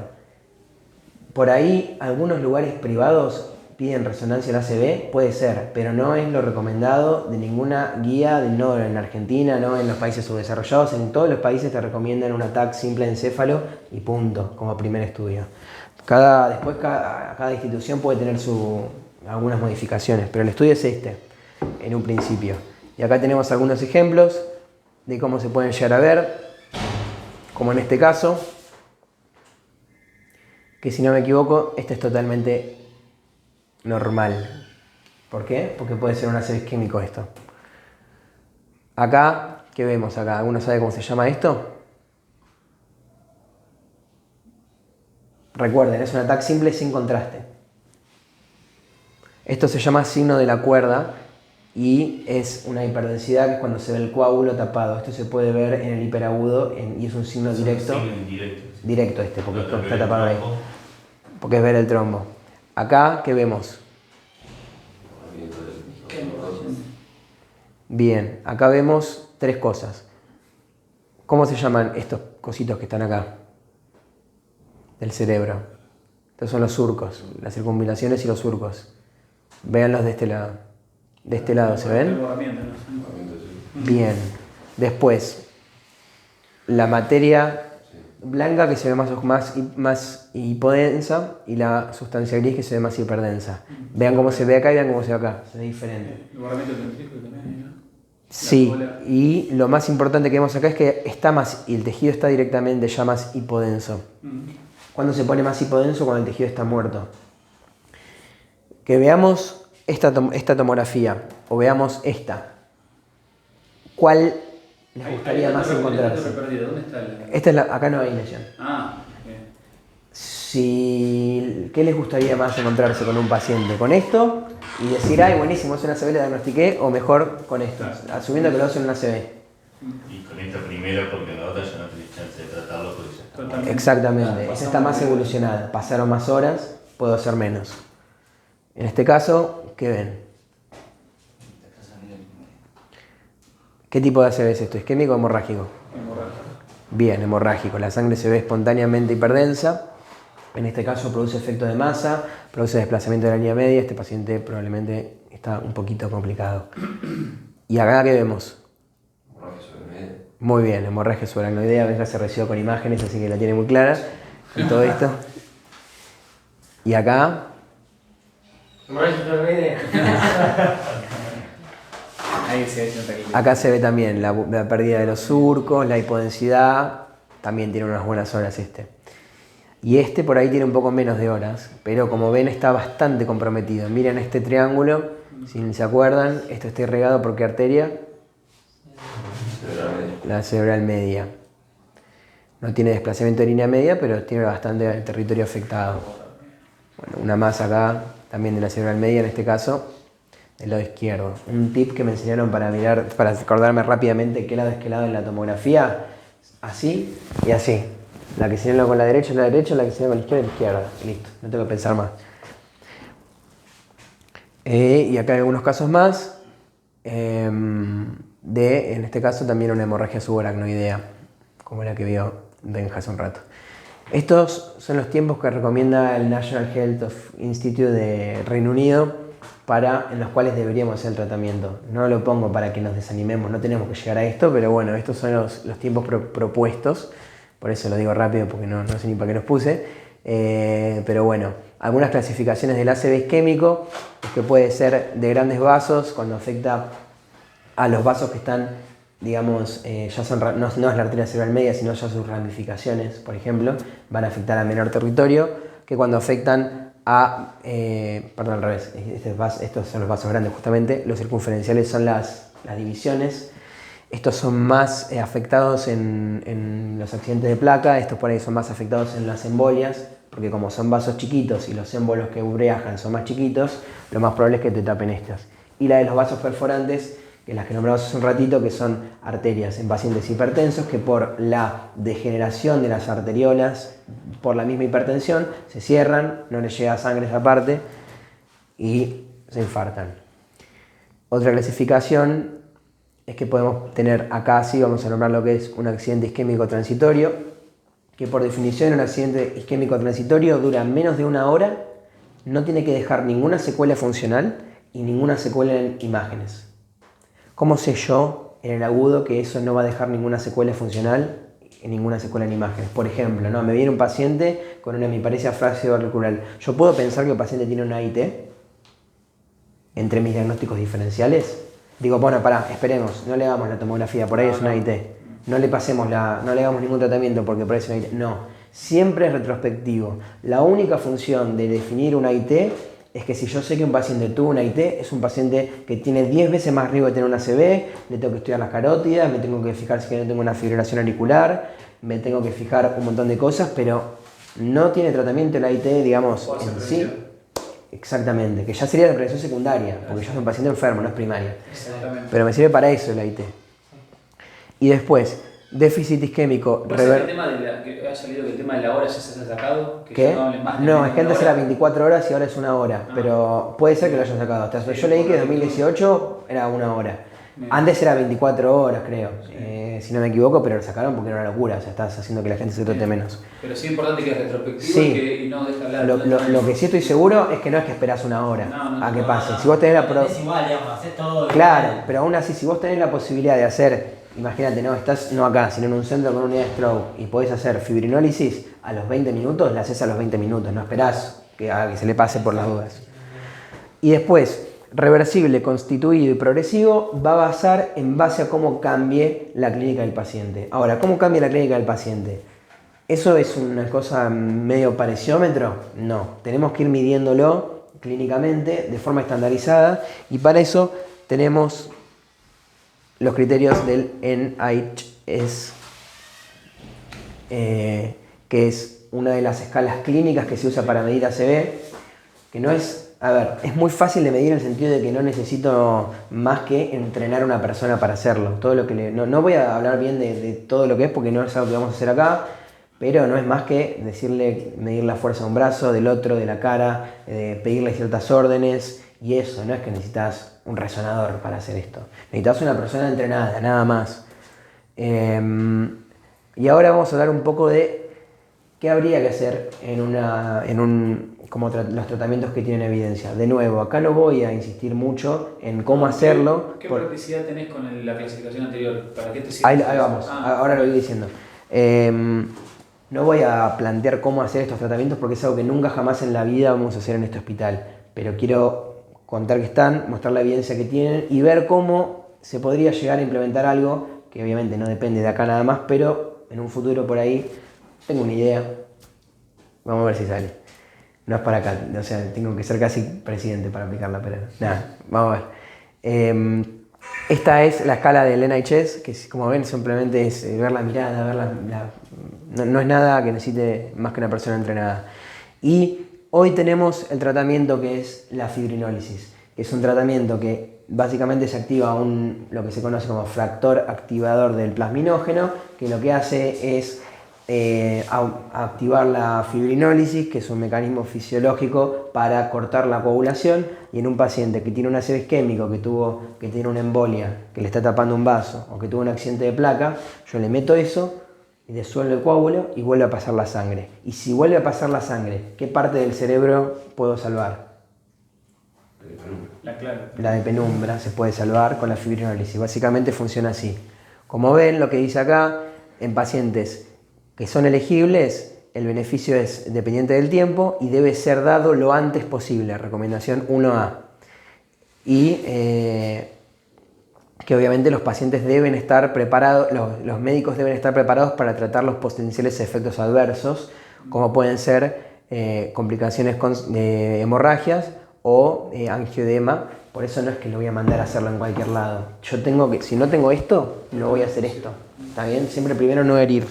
Por ahí, algunos lugares privados piden resonancia en ACV, puede ser, pero no es lo recomendado de ninguna guía, no en Argentina, no en los países subdesarrollados. En todos los países te recomiendan un TAC simple de encéfalo y punto, como primer estudio. Cada institución puede tener algunas modificaciones, pero el estudio es este, en un principio. Y acá tenemos algunos ejemplos de cómo se pueden llegar a ver, como en este caso, que si no me equivoco, este es totalmente normal. ¿Por qué? Porque puede ser un ACV isquémico esto. Acá, ¿qué vemos acá? ¿Alguno sabe cómo se llama esto? Recuerden, es un ataque simple sin contraste. Esto se llama signo de la cuerda y es una hiperdensidad que es cuando se ve el coágulo tapado. Esto se puede ver en el hiperagudo y es un signo directo. Directo este, porque esto está tapado ahí. Porque es ver el trombo. Acá, ¿qué vemos? Bien, acá vemos tres cosas. ¿Cómo se llaman estos cositos que están acá? Del cerebro. Estos son los surcos, las circunvalaciones y los surcos. Véanlos de este lado. De este lado, ¿se ven? Bien. Después, la materia blanca que se ve más hipodensa y la sustancia gris que se ve más hiperdensa. Vean cómo se ve acá y vean cómo se ve acá. Se ve diferente. El borramiento ventrículo también, ¿no? Sí, y lo más importante que vemos acá es que el tejido está directamente ya más hipodenso. ¿Cuándo se pone más hipodenso? Cuando el tejido está muerto. Que veamos esta tomografía o veamos esta. ¿Cuál les gustaría más encontrarse? ¿Dónde está Acá no hay lesión. Ah, bien. ¿Qué les gustaría más encontrarse con un paciente? ¿Con esto? Y decir, ay, buenísimo, es una ACV, la diagnostiqué, o mejor con esto, asumiendo que lo hacen una ACV. Y con esta primera, porque la otra ya no tenés chance de tratarlo porque ya está. Totalmente. Exactamente, esa está más evolucionada. Pasaron más horas, puedo hacer menos. En este caso, ¿qué ven? ¿Qué tipo de ACV es esto? ¿Isquémico o hemorrágico? Hemorrágico. Bien, hemorrágico. La sangre se ve espontáneamente hiperdensa. En este caso produce efecto de masa, produce desplazamiento de la línea media. Este paciente probablemente está un poquito complicado. ¿Y acá qué vemos? Muy bien, hemorragia subaracnoidea. Venga, se recibió con imágenes, así que la tiene muy clara con todo esto. Y acá, Ahí se ve un taquito. acá se ve también la pérdida de los surcos, la hipodensidad. También tiene unas buenas horas este. Y este por ahí tiene un poco menos de horas, pero como ven está bastante comprometido. Miren este triángulo, si se acuerdan, esto está irrigado por qué arteria. La cerebral media. No tiene desplazamiento de línea media, pero tiene bastante territorio afectado. Bueno, una más acá, también de la cerebral media en este caso, del lado izquierdo. Un tip que me enseñaron para acordarme rápidamente qué lado es qué lado en la tomografía, así y así. La que señalo con la derecha es la derecha, la que señalo con la izquierda es la izquierda. Listo, no tengo que pensar más. Y acá hay algunos casos más en este caso, también una hemorragia subaracnoidea, como la que vio Benja hace un rato. Estos son los tiempos que recomienda el National Health Institute de Reino Unido en los cuales deberíamos hacer el tratamiento. No lo pongo para que nos desanimemos, no tenemos que llegar a esto, pero bueno, estos son los tiempos propuestos, por eso lo digo rápido porque no sé ni para qué los puse. Pero bueno, algunas clasificaciones del ACV isquémico es que puede ser de grandes vasos cuando afecta a los vasos que están, digamos, ya son, no es la arteria cerebral media, sino ya sus ramificaciones, por ejemplo, van a afectar a menor territorio que cuando afectan a, perdón, al revés, estos son los vasos grandes justamente, los circunferenciales son las divisiones. Estos son más afectados en los accidentes de placa, estos por ahí son más afectados en las embolias, porque como son vasos chiquitos y los émbolos que viajan son más chiquitos, lo más probable es que te tapen estas. Y la de los vasos perforantes, que las que nombramos hace un ratito, que son arterias en pacientes hipertensos, que por la degeneración de las arteriolas, por la misma hipertensión, se cierran, no les llega sangre a esa parte y se infartan. Otra clasificación es que podemos tener acá, sí, vamos a nombrar lo que es un accidente isquémico transitorio, que por definición un accidente isquémico transitorio dura menos de 1 hora, no tiene que dejar ninguna secuela funcional y ninguna secuela en imágenes. ¿Cómo sé yo en el agudo que eso no va a dejar ninguna secuela funcional y ninguna secuela en imágenes? Por ejemplo, me viene un paciente con una hemiparesia facioauricular. ¿Yo puedo pensar que el paciente tiene una AIT entre mis diagnósticos diferenciales? Digo, bueno, esperemos, no le hagamos la tomografía, por ahí es una AIT. No le hagamos ningún tratamiento porque por ahí es una AIT. No, siempre es retrospectivo. La única función de definir una AIT es que si yo sé que un paciente tuvo una AIT, es un paciente que tiene 10 veces más riesgo de tener una ACV, le tengo que estudiar las carótidas, me tengo que fijar si no tengo una fibrilación auricular, me tengo que fijar un montón de cosas, pero no tiene tratamiento la AIT, digamos, en sí. Exactamente, que ya sería la prevención secundaria, porque yo soy un paciente enfermo, no es primaria. Pero me sirve para eso el AIT. Y después, déficit isquémico. ¿El tema que ha salido que el tema de la hora ya se ha sacado? Que ¿Qué? No, es que antes era 24 horas y ahora es 1 hora. Pero puede ser que lo hayan sacado. Hasta yo leí que en 2018 era 1 hora. Antes era 24 horas, creo. Si no me equivoco, pero lo sacaron porque era una locura. O sea, estás haciendo que la gente se trate menos. Pero sí es importante que es retrospectivo y no deja hablar. Lo que sí estoy seguro es que no es que esperás 1 hora a que pase. Si vos tenés es igual, digamos, hacer todo. Claro, pero aún así, si vos tenés la posibilidad de hacer, imagínate, estás no acá, sino en un centro con una unidad de stroke y podés hacer fibrinólisis a los 20 minutos, la haces a los 20 minutos, no esperás a que se le pase por las dudas. Y después, reversible, constituido y progresivo va a basar en base a cómo cambie la clínica del paciente. Ahora, ¿cómo cambia la clínica del paciente? ¿Eso es una cosa medio pareciómetro? No, tenemos que ir midiéndolo clínicamente de forma estandarizada y para eso tenemos los criterios del NIHS, que es una de las escalas clínicas que se usa para medir ACV, que no es, es muy fácil de medir en el sentido de que no necesito más que entrenar a una persona para hacerlo. Todo lo que no voy a hablar bien de todo lo que es porque no es algo que vamos a hacer acá, pero no es más que medir la fuerza de un brazo, del otro, de la cara, pedirle ciertas órdenes. Y eso, no es que necesitas un resonador para hacer esto. Necesitas una persona entrenada, nada más. Y ahora vamos a hablar un poco de qué habría que hacer como los tratamientos que tienen evidencia. De nuevo, acá no voy a insistir mucho en cómo hacerlo. ¿Qué practicidad tenés con la clasificación anterior? ¿Para qué te sirve? Ahí vamos, ahora lo voy diciendo. No voy a plantear cómo hacer estos tratamientos porque es algo que nunca jamás en la vida vamos a hacer en este hospital. Pero quiero contar que están, mostrar la evidencia que tienen y ver cómo se podría llegar a implementar algo que obviamente no depende de acá nada más, pero en un futuro por ahí tengo una idea. Vamos a ver si sale. No es para acá, o sea, tengo que ser casi presidente para aplicarla, pero nada, vamos a ver. Esta es la escala del NIHS, que como ven simplemente es ver la mirada, no es nada que necesite más que una persona entrenada. Y hoy tenemos el tratamiento que es la fibrinólisis, que es un tratamiento que básicamente se activa lo que se conoce como factor activador del plasminógeno, que lo que hace es activar la fibrinólisis, que es un mecanismo fisiológico para cortar la coagulación, y en un paciente que tiene un ácido isquémico, que tiene una embolia, que le está tapando un vaso, o que tuvo un accidente de placa, yo le meto eso y disuelvo el coágulo y vuelve a pasar la sangre. Y si vuelve a pasar la sangre, ¿qué parte del cerebro puedo salvar? La de penumbra se puede salvar con la fibrinólisis. Básicamente funciona así. Como ven, lo que dice acá, en pacientes que son elegibles, el beneficio es dependiente del tiempo y debe ser dado lo antes posible. Recomendación 1A. Y que obviamente los pacientes deben estar preparados, los médicos deben estar preparados para tratar los potenciales efectos adversos, como pueden ser complicaciones de hemorragias o angioedema. Por eso no es que lo voy a mandar a hacerlo en cualquier lado. Si no tengo esto, no voy a hacer esto. ¿Está bien? Siempre primero no herir.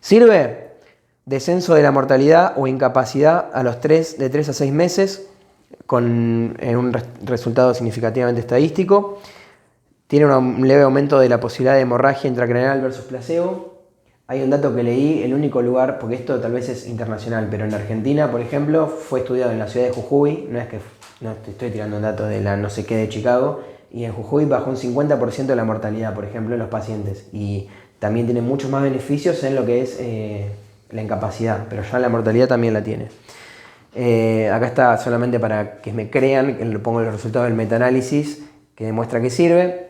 ¿Sirve? Descenso de la mortalidad o incapacidad de 3 a 6 meses en un resultado significativamente estadístico. Tiene un leve aumento de la posibilidad de hemorragia intracraneal versus placebo. Hay un dato que leí, el único lugar, porque esto tal vez es internacional, pero en Argentina, por ejemplo, fue estudiado en la ciudad de Jujuy, no estoy tirando un dato de la no sé qué de Chicago, y en Jujuy bajó un 50% de la mortalidad, por ejemplo, en los pacientes. Y también tiene muchos más beneficios en lo que es la incapacidad, pero ya la mortalidad también la tiene. Acá está solamente para que me crean, que le pongo los resultados del metaanálisis que demuestra que sirve.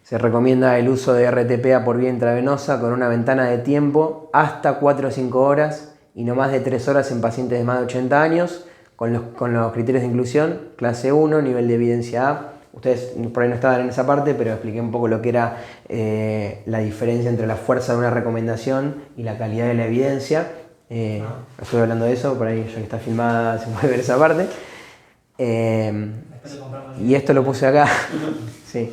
Se recomienda el uso de RTPA por vía intravenosa con una ventana de tiempo hasta 4 o 5 horas y no más de 3 horas en pacientes de más de 80 años, con los criterios de inclusión, clase 1, nivel de evidencia A. Ustedes por ahí no estaban en esa parte, pero expliqué un poco lo que era la diferencia entre la fuerza de una recomendación y la calidad de la evidencia. Estoy hablando de eso, por ahí ya que está filmada se puede ver esa parte. Y esto lo puse acá. Sí.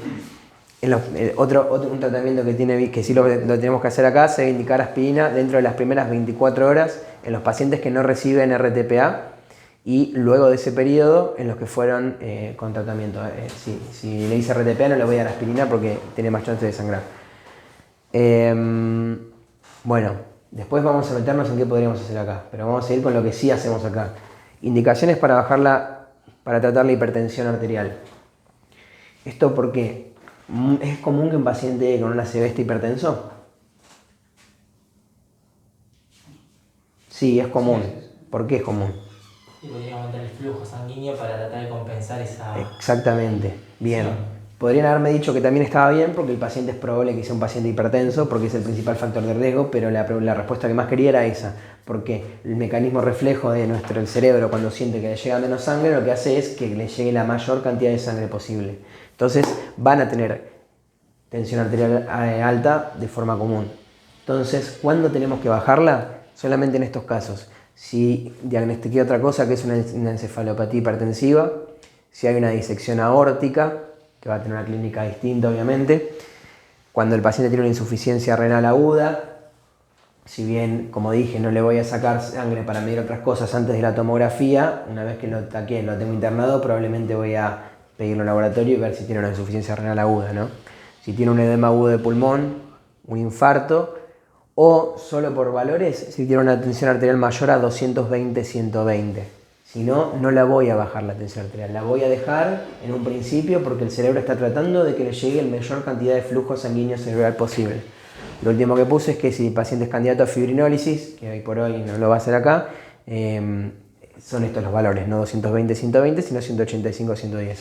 Un tratamiento que sí lo tenemos que hacer acá, se debe indicar aspirina dentro de las primeras 24 horas en los pacientes que no reciben RTPA y luego de ese periodo en los que fueron con tratamiento. Si le hice RTPA no le voy a dar aspirina porque tiene más chance de sangrar. Bueno, después vamos a meternos en qué podríamos hacer acá, pero vamos a ir con lo que sí hacemos acá. Indicaciones para tratar la hipertensión arterial. ¿Esto por qué? ¿Es común que un paciente con una ACV esté hipertenso? Sí, es común. ¿Por qué es común? Y podría aumentar el flujo sanguíneo para tratar de compensar esa... Exactamente. Bien. Sí. Podrían haberme dicho que también estaba bien porque el paciente es probable que sea un paciente hipertenso porque es el principal factor de riesgo, pero la respuesta que más quería era esa. Porque el mecanismo reflejo de el cerebro cuando siente que le llega menos sangre lo que hace es que le llegue la mayor cantidad de sangre posible. Entonces van a tener tensión arterial alta de forma común. Entonces, ¿cuándo tenemos que bajarla? Solamente en estos casos. Si diagnostiqué otra cosa que es una encefalopatía hipertensiva, si hay una disección aórtica, que va a tener una clínica distinta obviamente, cuando el paciente tiene una insuficiencia renal aguda, si bien, como dije, no le voy a sacar sangre para medir otras cosas antes de la tomografía, una vez que lo tengo internado, probablemente voy a pedirlo al laboratorio y ver si tiene una insuficiencia renal aguda, ¿no? Si tiene un edema agudo de pulmón, un infarto, o solo por valores, si tiene una tensión arterial mayor a 220-120. Si no, no la voy a bajar la tensión arterial, la voy a dejar en un principio porque el cerebro está tratando de que le llegue la mayor cantidad de flujo sanguíneo cerebral posible. Lo último que puse es que si el paciente es candidato a fibrinólisis, que hoy por hoy no lo va a hacer acá, son estos los valores, no 220-120, sino 185-110.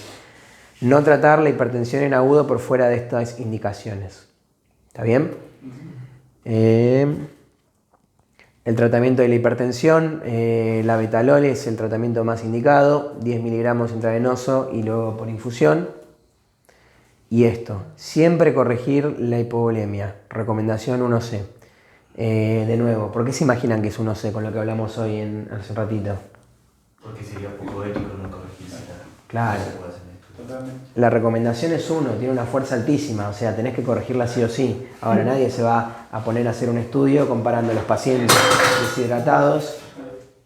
No tratar la hipertensión en agudo por fuera de estas indicaciones. ¿Está bien? El tratamiento de la hipertensión, la betalol es el tratamiento más indicado, 10 miligramos intravenoso y luego por infusión. Y esto, siempre corregir la hipovolemia, recomendación 1C. De nuevo, ¿por qué se imaginan que es 1C con lo que hablamos hoy hace ratito? Porque sería poco ético no corregirse. Claro. La recomendación es 1, tiene una fuerza altísima, o sea, tenés que corregirla sí o sí. Ahora nadie se va a poner a hacer un estudio comparando a los pacientes deshidratados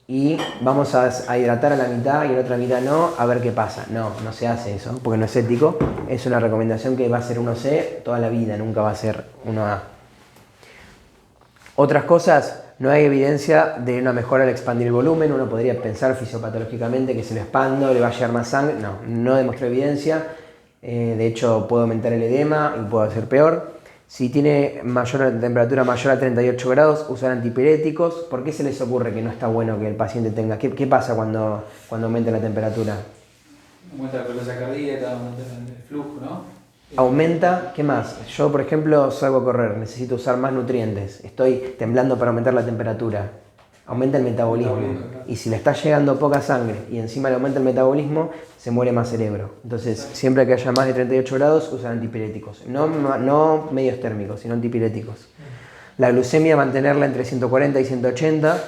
y vamos a hidratar a la mitad y en la otra mitad no, a ver qué pasa. No se hace eso, porque no es ético. Es una recomendación que va a ser 1C toda la vida, nunca va a ser 1A. Otras cosas, no hay evidencia de una mejora al expandir el volumen. Uno podría pensar fisiopatológicamente que si lo expando le va a llegar más sangre. No, no demostró evidencia. De hecho, puede aumentar el edema y puede hacer peor. Si tiene temperatura mayor a 38 grados, usar antipiréticos. ¿Por qué se les ocurre que no está bueno que el paciente tenga? ¿Qué pasa cuando aumenta la temperatura? Aumenta la frecuencia cardíaca, aumenta el flujo, ¿no? Aumenta, ¿qué más? Yo, por ejemplo, salgo a correr, necesito usar más nutrientes, estoy temblando para aumentar la temperatura, aumenta el metabolismo. Y si le está llegando poca sangre y encima le aumenta el metabolismo, se muere más cerebro. Entonces, siempre que haya más de 38 grados, usar antipiréticos. No medios térmicos, sino antipiréticos. La glucemia, mantenerla entre 140 y 180,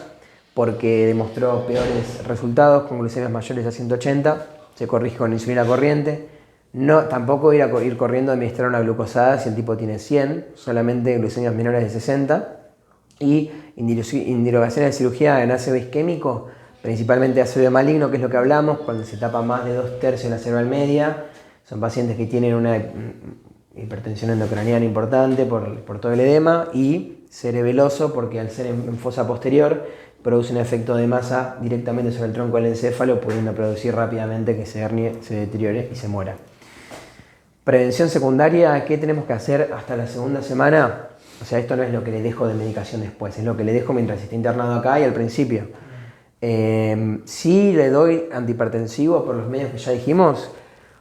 porque demostró peores resultados con glucemias mayores a 180, se corrige con insulina corriente. No, tampoco ir corriendo a administrar una glucosada si el tipo tiene 100, solamente glucemias menores de 60. Y indirogaciones de cirugía en ácido isquémico, principalmente ácido maligno, que es lo que hablamos, cuando se tapa más de 2/3 de la cerebral media. Son pacientes que tienen una hipertensión endocraniana importante por todo el edema, y cerebeloso, porque al ser en fosa posterior produce un efecto de masa directamente sobre el tronco del encéfalo, pudiendo producir rápidamente que se hernie, se deteriore y se muera. Prevención secundaria, ¿qué tenemos que hacer hasta la segunda semana? O sea, esto no es lo que le dejo de medicación después, es lo que le dejo mientras esté internado acá y al principio. Si le doy antihipertensivo por los medios que ya dijimos,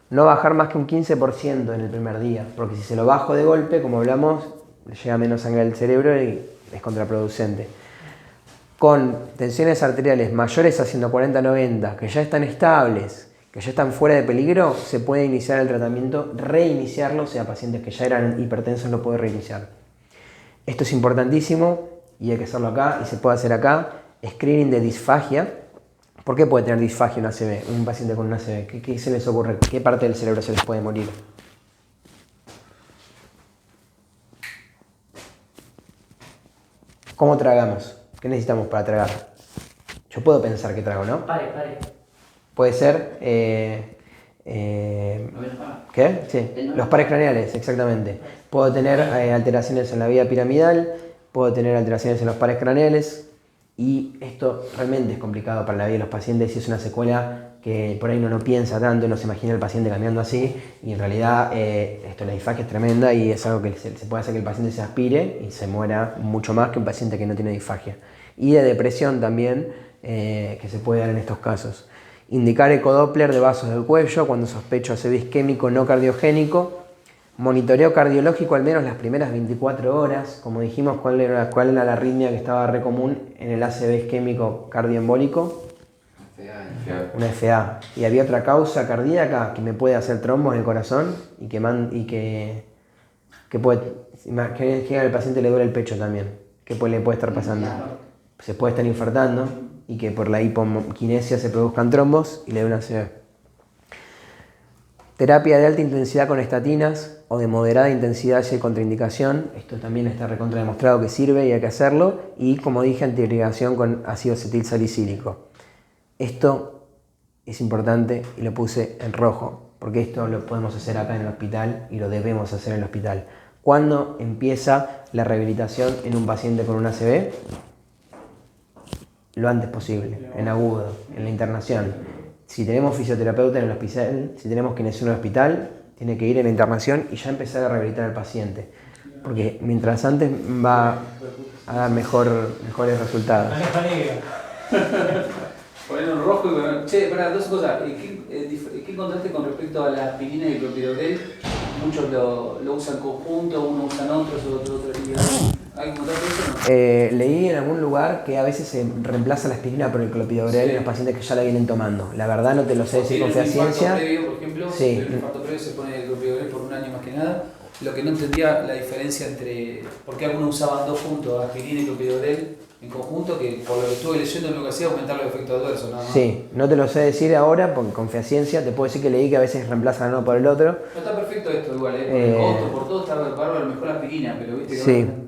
no bajar más que un 15% en el primer día, porque si se lo bajo de golpe, como hablamos, le llega menos sangre al cerebro y es contraproducente. Con tensiones arteriales mayores a 140/90, que ya están estables, que ya están fuera de peligro, se puede iniciar el tratamiento, reiniciarlo, o sea, pacientes que ya eran hipertensos lo puede reiniciar. Esto es importantísimo y hay que hacerlo acá y se puede hacer acá. Screening de disfagia. ¿Por qué puede tener disfagia un ACV, un paciente con un ACV? ¿Qué se les ocurre? ¿Qué parte del cerebro se les puede morir? ¿Cómo tragamos? ¿Qué necesitamos para tragar? Yo puedo pensar que trago, ¿no? Pare. Puede ser... ¿Qué? Sí, los pares craneales, exactamente. Puedo tener alteraciones en la vía piramidal, puedo tener alteraciones en los pares craneales, y esto realmente es complicado para la vida de los pacientes, y es una secuela que por ahí uno no piensa tanto, no se imagina el paciente caminando así, y en realidad la disfagia es tremenda y es algo que se puede hacer que el paciente se aspire y se muera mucho más que un paciente que no tiene disfagia. Y de depresión también, que se puede dar en estos casos. Indicar ecodoppler de vasos del cuello cuando sospecho ACV isquémico no cardiogénico. Monitoreo cardiológico al menos las primeras 24 horas. Como dijimos, cuál era la arritmia que estaba re común en el ACV isquémico cardioembólico. Una FA. Y había otra causa cardíaca que me puede hacer trombos en el corazón y que al paciente le duele el pecho también. ¿Qué le puede estar pasando? Se puede estar infartando y que por la hipoquinesia se produzcan trombos y le dé una ACV. Terapia de alta intensidad con estatinas o de moderada intensidad si hay contraindicación. Esto también está recontra demostrado que sirve y hay que hacerlo. Y como dije, antiirrigación con ácido acetil salicílico. Esto es importante y lo puse en rojo, porque esto lo podemos hacer acá en el hospital y lo debemos hacer en el hospital. ¿Cuándo empieza la rehabilitación en un paciente con un ACV? Lo antes posible, en agudo, en la internación. Si tenemos fisioterapeuta en el hospital, si tenemos kinesiólogo en el hospital, tiene que ir en la internación y ya empezar a rehabilitar al paciente. Porque mientras antes va a dar mejores resultados. Ponerlo en rojo y bueno. Che, dos cosas. ¿Qué encontraste con respecto a la aspirina y el clopidogrel? Muchos lo usan conjunto, unos usan otros. ¿Hay que encontrar eso o no? Leí en algún lugar que a veces se reemplaza la aspirina por el clopidogrel en los pacientes que ya la vienen tomando. La verdad no te lo sé decir con ciencia. Previo, por ejemplo, si en un infarto previo se pone el clopidogrel por un año más que nada. Lo que no entendía la diferencia entre por qué algunos usaban dos juntos, aspirina y clopidogrel en conjunto, que por lo que estuve leyendo lo que hacía aumentar los efectos adversos, nada más. Sí, no te lo sé decir ahora porque con ciencia te puedo decir que leí que a veces reemplazan uno por el otro. No está perfecto esto igual, por el costo, por todo está bárbaro, a lo mejor la aspirina, pero viste que sí. no,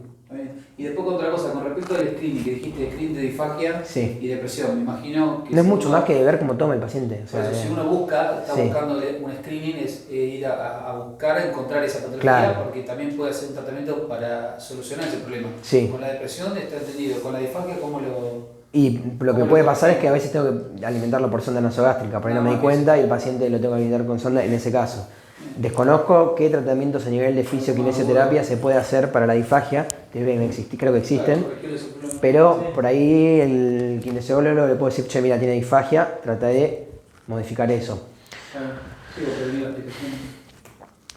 Y después otra cosa, con respecto al screening, que dijiste screening de disfagia Sí. y depresión, me imagino que... No es si mucho uno- más que ver cómo toma el paciente. O Por sea, eso, si uno está sí. buscando un screening, es ir a buscar, a encontrar esa patología, Claro. porque también puede hacer un tratamiento para solucionar ese problema. Sí. Con la depresión está entendido, con la disfagia, ¿cómo lo...? Y lo que puede pasar es que a veces tengo que alimentarlo por sonda nasogástrica, por ahí no me di cuenta y el paciente lo tengo que alimentar con sonda en ese caso. Desconozco qué tratamientos a nivel de fisioquinesioterapia se puede hacer para la disfagia, deben existir, creo que existen, pero por ahí el kinesiólogo le puede decir, che, mira, tiene disfagia, trata de modificar eso.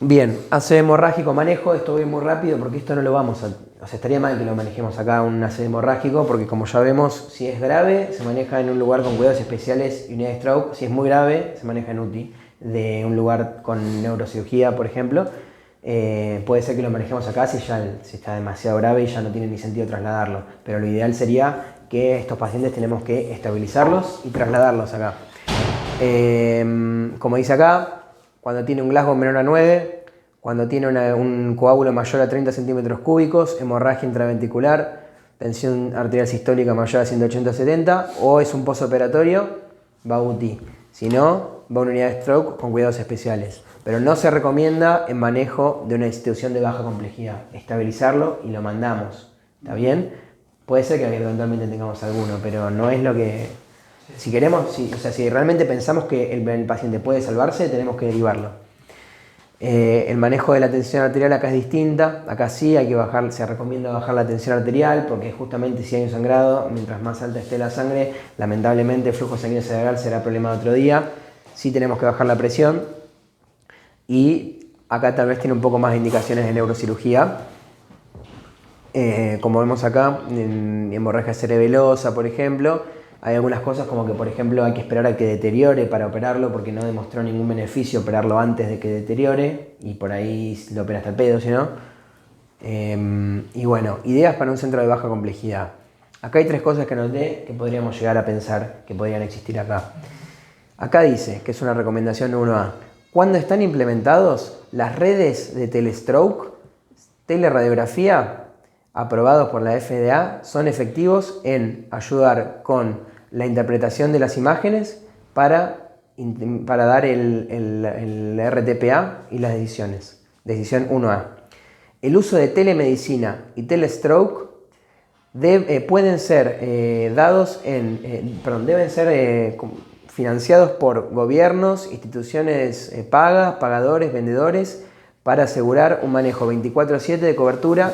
Bien, ACV hemorrágico manejo, esto voy muy rápido porque esto no lo vamos a... O sea, estaría mal que lo manejemos acá un ACV hemorrágico porque como ya vemos, si es grave se maneja en un lugar con cuidados especiales y unidad de stroke, si es muy grave se maneja en UTI, de un lugar con neurocirugía, por ejemplo. Puede ser que lo manejemos acá si está demasiado grave y ya no tiene ni sentido trasladarlo, pero lo ideal sería que estos pacientes tenemos que estabilizarlos y trasladarlos acá. Como dice acá, cuando tiene un Glasgow menor a 9, cuando tiene un coágulo mayor a 30 centímetros cúbicos, hemorragia intraventricular, tensión arterial sistólica mayor a 180-70, o es un postoperatorio, va a UTI. Si no, va a una unidad de stroke con cuidados especiales. Pero no se recomienda en manejo de una institución de baja complejidad. Estabilizarlo y lo mandamos. ¿Está bien? Puede ser que eventualmente tengamos alguno, pero no es lo que... Si queremos, si realmente pensamos que el paciente puede salvarse, tenemos que derivarlo. El manejo de la tensión arterial acá es distinta. Acá sí hay que bajar, se recomienda bajar la tensión arterial porque justamente si hay un sangrado, mientras más alta esté la sangre, lamentablemente el flujo sanguíneo cerebral será problema de otro día. Sí tenemos que bajar la presión. Y acá tal vez tiene un poco más de indicaciones de neurocirugía. Como vemos acá, en hemorragia cerebelosa, por ejemplo, hay algunas cosas como que, por ejemplo, hay que esperar a que deteriore para operarlo porque no demostró ningún beneficio operarlo antes de que deteriore y por ahí lo opera hasta el pedo, si no. Y bueno, ideas para un centro de baja complejidad. Acá hay 3 cosas que anoté que podríamos llegar a pensar que podrían existir acá. Acá dice, que es una recomendación 1A, cuando están implementados las redes de telestroke, teleradiografía, aprobados por la FDA, son efectivos en ayudar con la interpretación de las imágenes para dar el RTPA y las decisiones. Decisión 1A. El uso de telemedicina y telestroke pueden ser deben ser financiados por gobiernos, instituciones pagas, pagadores, vendedores, para asegurar un manejo 24/7 de cobertura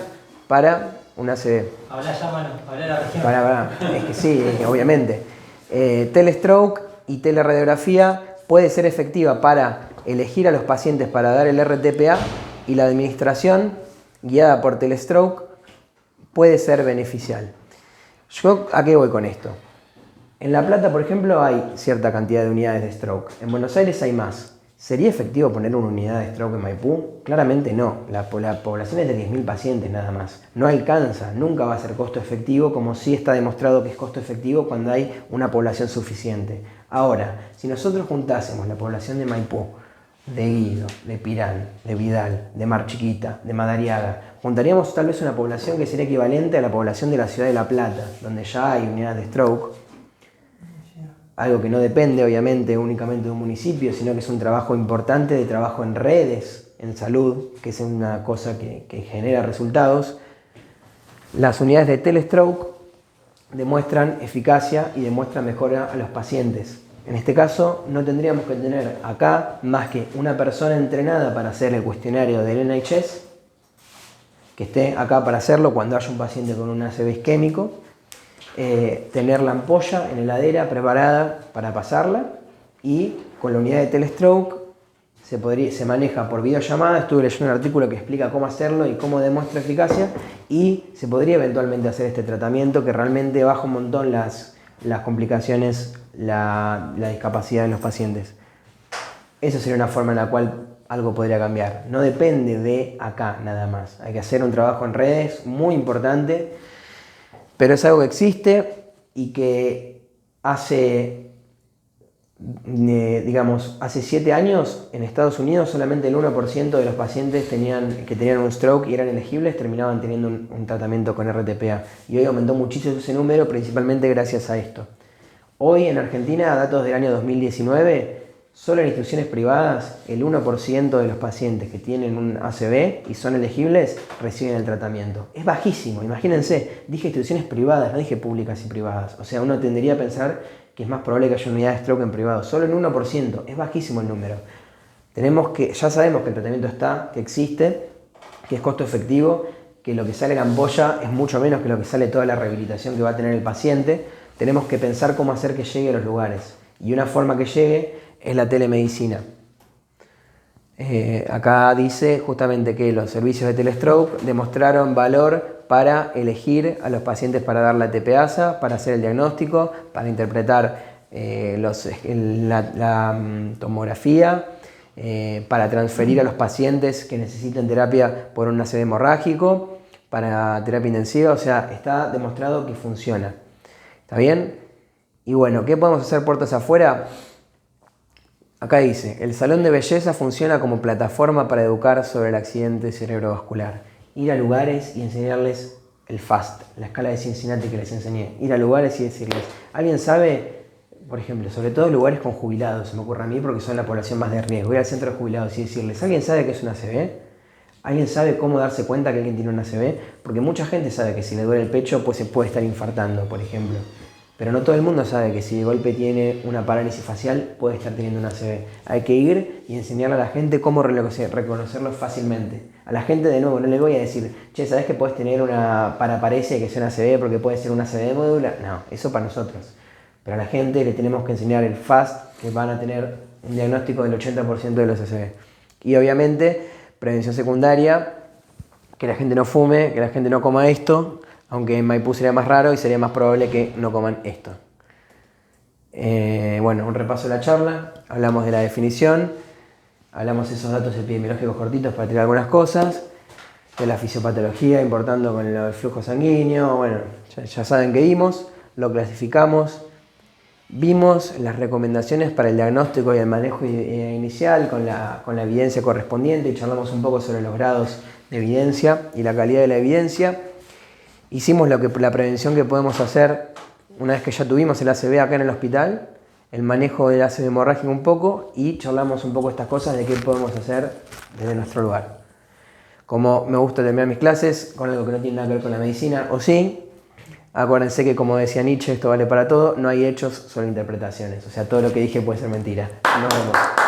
para un ACV. Habla ya, mano, habla la región. Es que sí, obviamente. Telestroke y teleradiografía puede ser efectiva para elegir a los pacientes para dar el RTPA y la administración guiada por telestroke puede ser beneficial. ¿Yo a qué voy con esto? En La Plata, por ejemplo, hay cierta cantidad de unidades de stroke. En Buenos Aires hay más. ¿Sería efectivo poner una unidad de stroke en Maipú? Claramente no. La población es de 10.000 pacientes nada más. No alcanza, nunca va a ser costo efectivo, como sí está demostrado que es costo efectivo cuando hay una población suficiente. Ahora, si nosotros juntásemos la población de Maipú, de Guido, de Pirán, de Vidal, de Mar Chiquita, de Madariaga, juntaríamos tal vez una población que sería equivalente a la población de la ciudad de La Plata, donde ya hay unidades de stroke. Algo que no depende obviamente únicamente de un municipio, sino que es un trabajo importante de trabajo en redes, en salud, que es una cosa que genera resultados. Las unidades de telestroke demuestran eficacia y demuestran mejora a los pacientes. En este caso no tendríamos que tener acá más que una persona entrenada para hacer el cuestionario del NHS, que esté acá para hacerlo cuando haya un paciente con un ACV isquémico. Tener la ampolla en heladera preparada para pasarla y con la unidad de telestroke se maneja por videollamada. Estuve leyendo un artículo que explica cómo hacerlo y cómo demuestra eficacia y se podría eventualmente hacer este tratamiento que realmente baja un montón las complicaciones, la discapacidad en los pacientes. Esa sería una forma en la cual algo podría cambiar. No depende de acá nada más. Hay que hacer un trabajo en redes muy importante. Pero es algo que existe y que hace digamos, hace 7 años en Estados Unidos solamente el 1% de los pacientes que tenían un stroke y eran elegibles terminaban teniendo un tratamiento con RTPA. Y hoy aumentó muchísimo ese número, principalmente gracias a esto. Hoy en Argentina, datos del año 2019, solo en instituciones privadas, el 1% de los pacientes que tienen un ACV y son elegibles reciben el tratamiento. Es bajísimo, imagínense, dije instituciones privadas, no dije públicas y privadas. O sea, uno tendería a pensar que es más probable que haya unidad de stroke en privado. Solo en 1%, es bajísimo el número. Ya sabemos que el tratamiento está, que existe, que es costo efectivo, que lo que sale en ampolla es mucho menos que lo que sale toda la rehabilitación que va a tener el paciente. Tenemos que pensar cómo hacer que llegue a los lugares. Y una forma que llegue es la telemedicina. Acá dice justamente que los servicios de telestroke demostraron valor para elegir a los pacientes para dar la TPASA, para hacer el diagnóstico, para interpretar la tomografía, para transferir a los pacientes que necesiten terapia por un ACV hemorrágico, para terapia intensiva. O sea, está demostrado que funciona. ¿Está bien? Y bueno, ¿qué podemos hacer puertas afuera? Acá dice, el salón de belleza funciona como plataforma para educar sobre el accidente cerebrovascular. Ir a lugares y enseñarles el FAST, la escala de Cincinnati que les enseñé. Ir a lugares y decirles, ¿alguien sabe, por ejemplo, sobre todo lugares con jubilados, se me ocurre a mí porque son la población más de riesgo, ir al centro de jubilados y decirles, ¿alguien sabe qué es un ACV? ¿Alguien sabe cómo darse cuenta que alguien tiene un ACV? Porque mucha gente sabe que si le duele el pecho, pues se puede estar infartando, por ejemplo. Pero no todo el mundo sabe que si de golpe tiene una parálisis facial, puede estar teniendo un ACV. Hay que ir y enseñarle a la gente cómo reconocerlo fácilmente. A la gente, de nuevo, no le voy a decir, che, ¿sabés que puedes tener una paraparesia que es un ACV porque puede ser un ACV módula? No, eso para nosotros. Pero a la gente le tenemos que enseñar el FAST, que van a tener un diagnóstico del 80% de los ACV. Y obviamente, prevención secundaria, que la gente no fume, que la gente no coma esto, aunque en Maipú sería más raro y sería más probable que no coman esto. Bueno, un repaso de la charla. Hablamos de la definición, hablamos de esos datos epidemiológicos cortitos para tirar algunas cosas, de la fisiopatología, importando con el flujo sanguíneo. Bueno, ya saben que vimos, lo clasificamos, vimos las recomendaciones para el diagnóstico y el manejo inicial con la evidencia correspondiente y charlamos un poco sobre los grados de evidencia y la calidad de la evidencia. Hicimos la prevención que podemos hacer una vez que ya tuvimos el ACV acá en el hospital, el manejo del ACV hemorrágico un poco y charlamos un poco estas cosas de qué podemos hacer desde nuestro lugar. Como me gusta terminar mis clases con algo que no tiene nada que ver con la medicina, o sí, acuérdense que como decía Nietzsche, esto vale para todo, no hay hechos, solo interpretaciones. O sea, todo lo que dije puede ser mentira. Nos vemos.